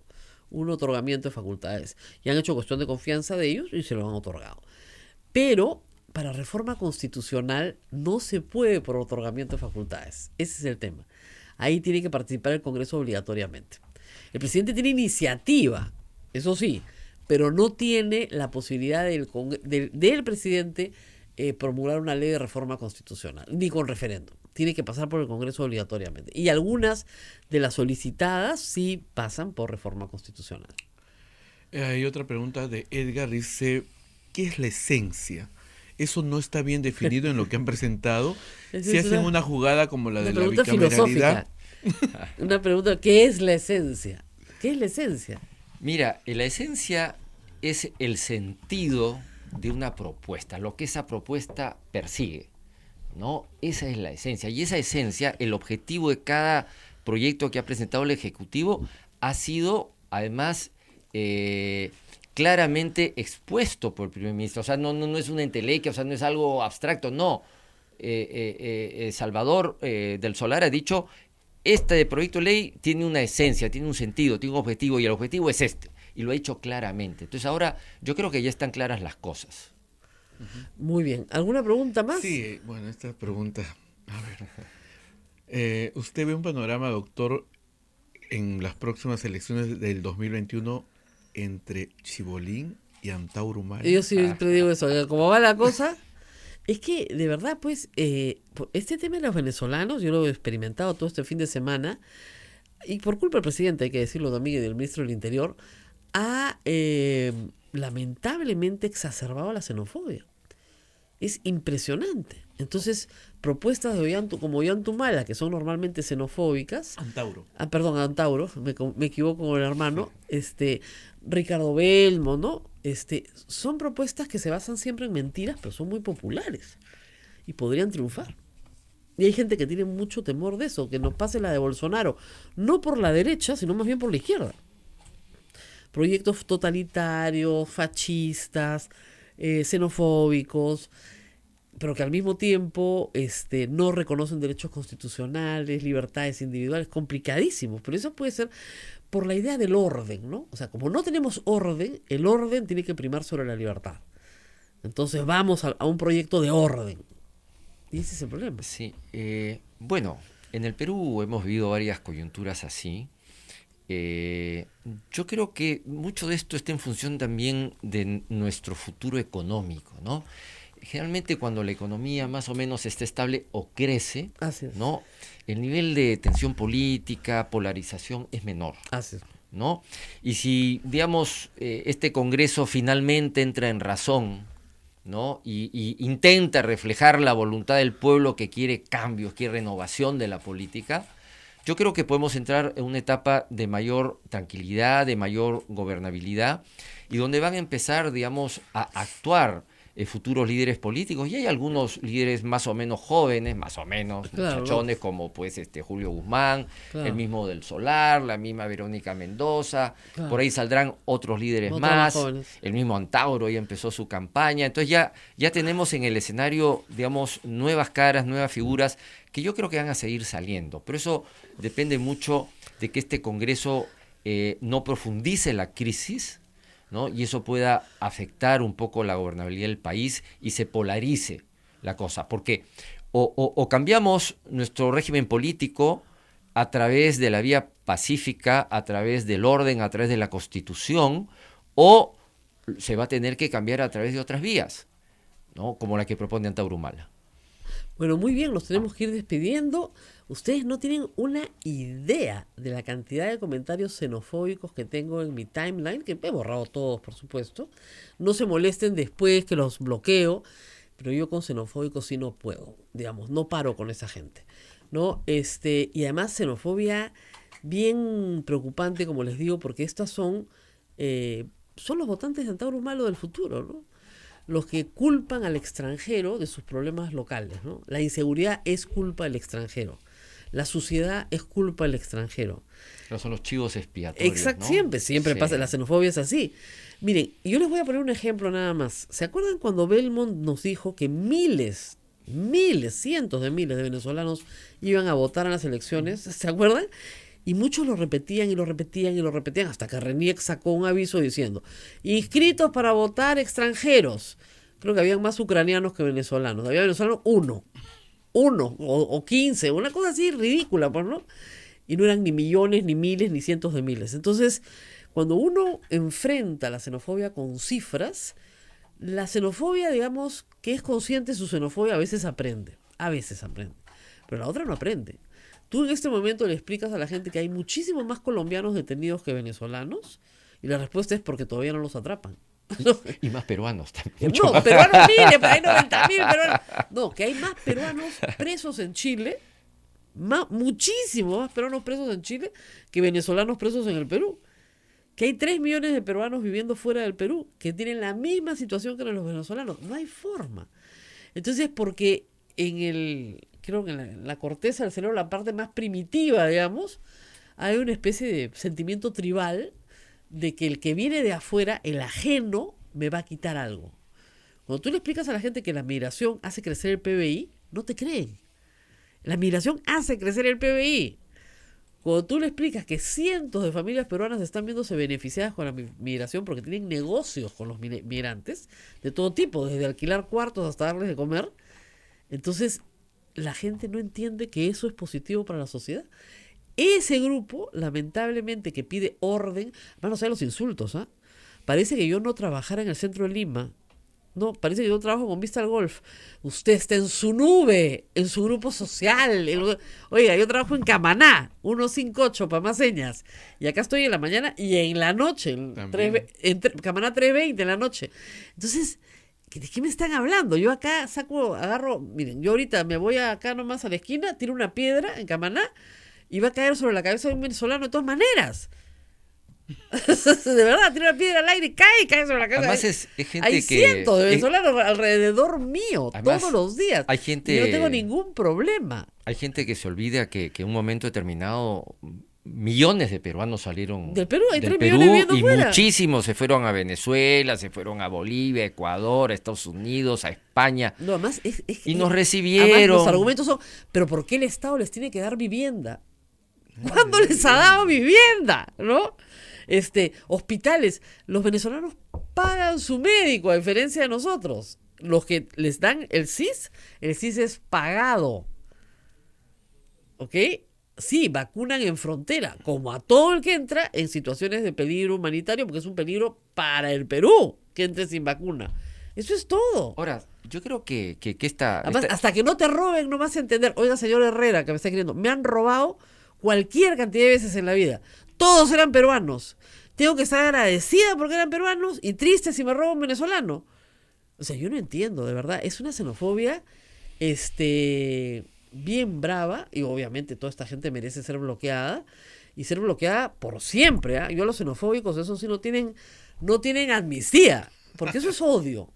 un otorgamiento de facultades y han hecho cuestión de confianza de ellos y se lo han otorgado. Pero para reforma constitucional no se puede por otorgamiento de facultades. Ese es el tema. Ahí tiene que participar el Congreso obligatoriamente. El presidente tiene iniciativa, eso sí, pero no tiene la posibilidad del presidente promulgar una ley de reforma constitucional, ni con referéndum. Tiene que pasar por el Congreso obligatoriamente. Y algunas de las solicitadas sí pasan por reforma constitucional. Hay otra pregunta de Edgar, dice, ¿qué es la esencia? Eso no está bien definido en lo que han presentado. Si hacen una jugada como la de la bicameralidad. Una pregunta, ¿qué es la esencia? ¿Qué es la esencia? Mira, la esencia es el sentido de una propuesta, lo que esa propuesta persigue, ¿no? Esa es la esencia. Y esa esencia, el objetivo de cada proyecto que ha presentado el Ejecutivo, ha sido, además, claramente expuesto por el primer ministro. O sea, no es una entelequia, o sea, no es algo abstracto, no. Salvador del Solar ha dicho, este proyecto de ley tiene una esencia, tiene un sentido, tiene un objetivo, y el objetivo es este. Y lo ha dicho claramente. Entonces ahora yo creo que ya están claras las cosas. Muy bien. ¿Alguna pregunta más? Sí, bueno, esta pregunta, a ver. ¿Usted ve un panorama, doctor, en las próximas elecciones del 2021 entre Chibolín y Antauro Humala? Yo siempre digo eso, como va la cosa, es que de verdad, pues, este tema de los venezolanos, yo lo he experimentado todo este fin de semana, y por culpa del presidente, hay que decirlo también, y del ministro del Interior, ha lamentablemente exacerbado la xenofobia. Es impresionante. Entonces, propuestas de como Ollantumala, que son normalmente xenofóbicas. Antauro. Antauro, me equivoco con el hermano. Ricardo Belmo, ¿no? Son propuestas que se basan siempre en mentiras, pero son muy populares y podrían triunfar. Y hay gente que tiene mucho temor de eso, que nos pase la de Bolsonaro, no por la derecha, sino más bien por la izquierda. Proyectos totalitarios, fascistas, xenofóbicos, pero que al mismo tiempo no reconocen derechos constitucionales, libertades individuales, complicadísimos. Pero eso puede ser por la idea del orden, ¿no? O sea, como no tenemos orden, el orden tiene que primar sobre la libertad. Entonces vamos a un proyecto de orden. Y ese es el problema. Sí, bueno, en el Perú hemos vivido varias coyunturas así. Yo creo que mucho de esto está en función también de nuestro futuro económico, ¿no? Generalmente cuando la economía más o menos está estable o crece, ¿no? El nivel de tensión política, polarización es menor, ¿no? Y si, digamos, este Congreso finalmente entra en razón, ¿no? Y intenta reflejar la voluntad del pueblo que quiere cambios, quiere renovación de la política, yo creo que podemos entrar en una etapa de mayor tranquilidad, de mayor gobernabilidad, y donde van a empezar, digamos, a actuar futuros líderes políticos. Y hay algunos líderes más o menos jóvenes, más o menos muchachones, como pues Julio Guzmán, el mismo del Solar, la misma Verónica Mendoza, por ahí saldrán otros líderes más, el mismo Antauro ya empezó su campaña. Entonces ya tenemos en el escenario, digamos, nuevas caras, nuevas figuras, que yo creo que van a seguir saliendo. Pero eso depende mucho de que este Congreso no profundice la crisis, ¿no? Y eso pueda afectar un poco la gobernabilidad del país y se polarice la cosa. Porque o cambiamos nuestro régimen político a través de la vía pacífica, a través del orden, a través de la Constitución, o se va a tener que cambiar a través de otras vías, ¿no? Como la que propone Antauro Humala. Bueno, muy bien, nos tenemos que ir despidiendo. Ustedes no tienen una idea de la cantidad de comentarios xenofóbicos que tengo en mi timeline, que he borrado todos, por supuesto. No se molesten después que los bloqueo, pero yo con xenofóbicos sí no puedo, digamos, no paro con esa gente, ¿no? Y además xenofobia bien preocupante, como les digo, porque estas son son los votantes de Antauro Humala del futuro, ¿no? Los que culpan al extranjero de sus problemas locales, ¿no? La inseguridad es culpa del extranjero. La suciedad es culpa del extranjero. Pero son los chivos expiatorios, Exacto, ¿no? siempre Sí. pasa, la xenofobia es así. Miren, yo les voy a poner un ejemplo nada más. ¿Se acuerdan cuando Belmont nos dijo que miles, cientos de miles de venezolanos iban a votar en las elecciones? ¿Se acuerdan? Y muchos lo repetían y lo repetían y lo repetían hasta que RENIEC sacó un aviso diciendo: inscritos para votar extranjeros. Creo que habían más ucranianos que venezolanos. Había venezolanos uno o 15, una cosa así ridícula, pues, ¿no? Y no eran ni millones, ni miles, ni cientos de miles. Entonces, cuando uno enfrenta la xenofobia con cifras, la xenofobia, digamos, que es consciente de su xenofobia, a veces aprende, pero la otra no aprende. Tú en este momento le explicas a la gente que hay muchísimos más colombianos detenidos que venezolanos, y la respuesta es porque todavía no los atrapan. Y más peruanos también. No, peruanos miles, hay 90.000 peruanos. No, que hay más peruanos presos en Chile, muchísimos más peruanos presos en Chile que venezolanos presos en el Perú. Que hay 3 millones de peruanos viviendo fuera del Perú, que tienen la misma situación que los venezolanos. No hay forma. Entonces, porque creo que en la corteza del cerebro, la parte más primitiva, digamos, hay una especie de sentimiento tribal de que el que viene de afuera, el ajeno, me va a quitar algo. Cuando tú le explicas a la gente que la migración hace crecer el PBI, no te creen. La migración hace crecer el PBI. Cuando tú le explicas que cientos de familias peruanas están viéndose beneficiadas con la migración porque tienen negocios con los migrantes de todo tipo, desde alquilar cuartos hasta darles de comer, entonces la gente no entiende que eso es positivo para la sociedad. Ese grupo, lamentablemente, que pide orden, van a ser los insultos, ¿ah? Parece que yo no trabajara en el centro de Lima. No, parece que yo trabajo con vista al golf. Usted está en su nube, en su grupo social. Oiga, yo trabajo en Camaná, 158, para más señas. Y acá estoy en la mañana y en la noche, Camaná 3:20 en la noche. Entonces, ¿de qué me están hablando? Yo acá agarro, miren, yo ahorita me voy acá nomás a la esquina, tiro una piedra en Camaná y va a caer sobre la cabeza de un venezolano de todas maneras. De verdad, tira una piedra al aire y cae sobre la cabeza. Además es gente hay que... cientos de venezolanos alrededor mío, Además, todos los días. hay gente... Y no tengo ningún problema. Hay gente que se olvida que en un momento determinado millones de peruanos salieron Del Perú, hay del 3 Perú, millones viviendo y fuera. muchísimos se fueron a Venezuela, se fueron a Bolivia, Ecuador, a Estados Unidos, a España. No, además Y nos recibieron. Además, los argumentos son, pero ¿por qué el Estado les tiene que dar vivienda? ¿Cuándo les ha dado vivienda? ¿No? Hospitales, los venezolanos pagan su médico, a diferencia de nosotros. Los que les dan el CIS es pagado. ¿Ok? Sí, vacunan en frontera, como a todo el que entra en situaciones de peligro humanitario, porque es un peligro para el Perú que entre sin vacuna. Eso es todo. Ahora, yo creo que esta... Además, hasta que no te roben, no vas a entender. Oiga, señor Herrera, que me está escribiendo, me han robado cualquier cantidad de veces en la vida. Todos eran peruanos. Tengo que estar agradecida porque eran peruanos y triste si me roba un venezolano. O sea, yo no entiendo, de verdad. Es una xenofobia bien brava, y obviamente toda esta gente merece ser bloqueada, y ser bloqueada por siempre, ¿eh? Yo a los xenofóbicos, eso sí, no tienen amnistía, porque eso es odio,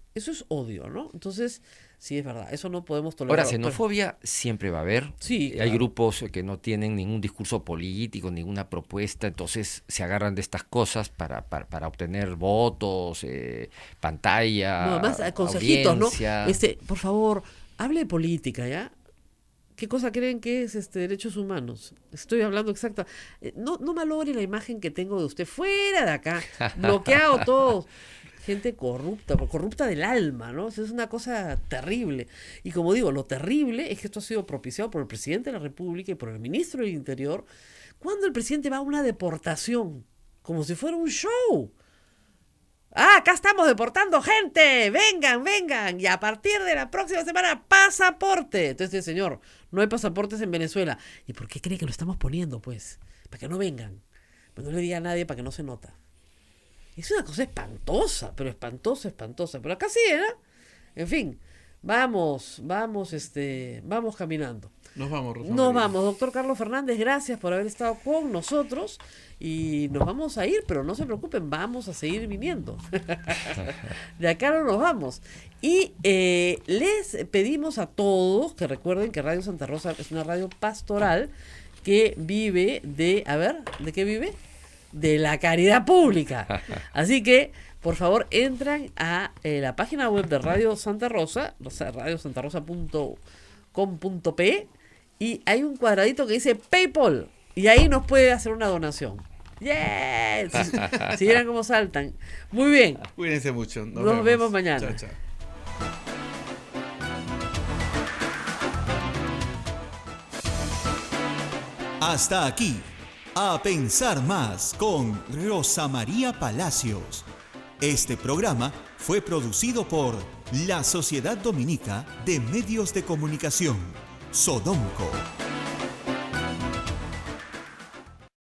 ¿no? Entonces, sí, es verdad, eso no podemos tolerar. Ahora, xenofobia siempre va a haber. Sí, Hay claro. grupos que no tienen ningún discurso político, ninguna propuesta, entonces se agarran de estas cosas para obtener votos, pantalla, No, además, consejitos, audiencia. ¿no? Por favor, hable de política, ¿ya? ¿Qué cosa creen que es derechos humanos? Estoy hablando exacta. No malogre la imagen que tengo de usted fuera de acá, bloqueado todo. Gente corrupta del alma, ¿no? Es una cosa terrible. Y como digo, lo terrible es que esto ha sido propiciado por el presidente de la República y por el ministro del Interior, cuando el presidente va a una deportación, como si fuera un show. ¡Ah, acá estamos deportando gente! ¡Vengan! Y a partir de la próxima semana, pasaporte. Entonces, señor, no hay pasaportes en Venezuela. ¿Y por qué cree que lo estamos poniendo, pues? Para que no vengan. Pues no le diga a nadie para que no se nota. Es una cosa espantosa, pero espantosa. Pero acá sí, ¿eh? En fin, vamos caminando. Nos vamos, Rosa Nos María. vamos, doctor Carlos Fernández, gracias por haber estado con nosotros y nos vamos a ir, pero no se preocupen, vamos a seguir viniendo. De acá no nos vamos. Y les pedimos a todos que recuerden que Radio Santa Rosa es una radio pastoral que vive de, ¿de qué vive? De la caridad pública. Así que, por favor, entran a la página web de Radio Santa Rosa, o sea, radiosantarosa.com.pe, y hay un cuadradito que dice PayPal, y ahí nos puede hacer una donación. ¡Yes! Si vieran cómo saltan. Muy bien. Cuídense mucho. Nos vemos mañana. Chao, chao. Hasta aquí, A Pensar Más con Rosa María Palacios. Este programa fue producido por la Sociedad Dominica de Medios de Comunicación, Sodomco.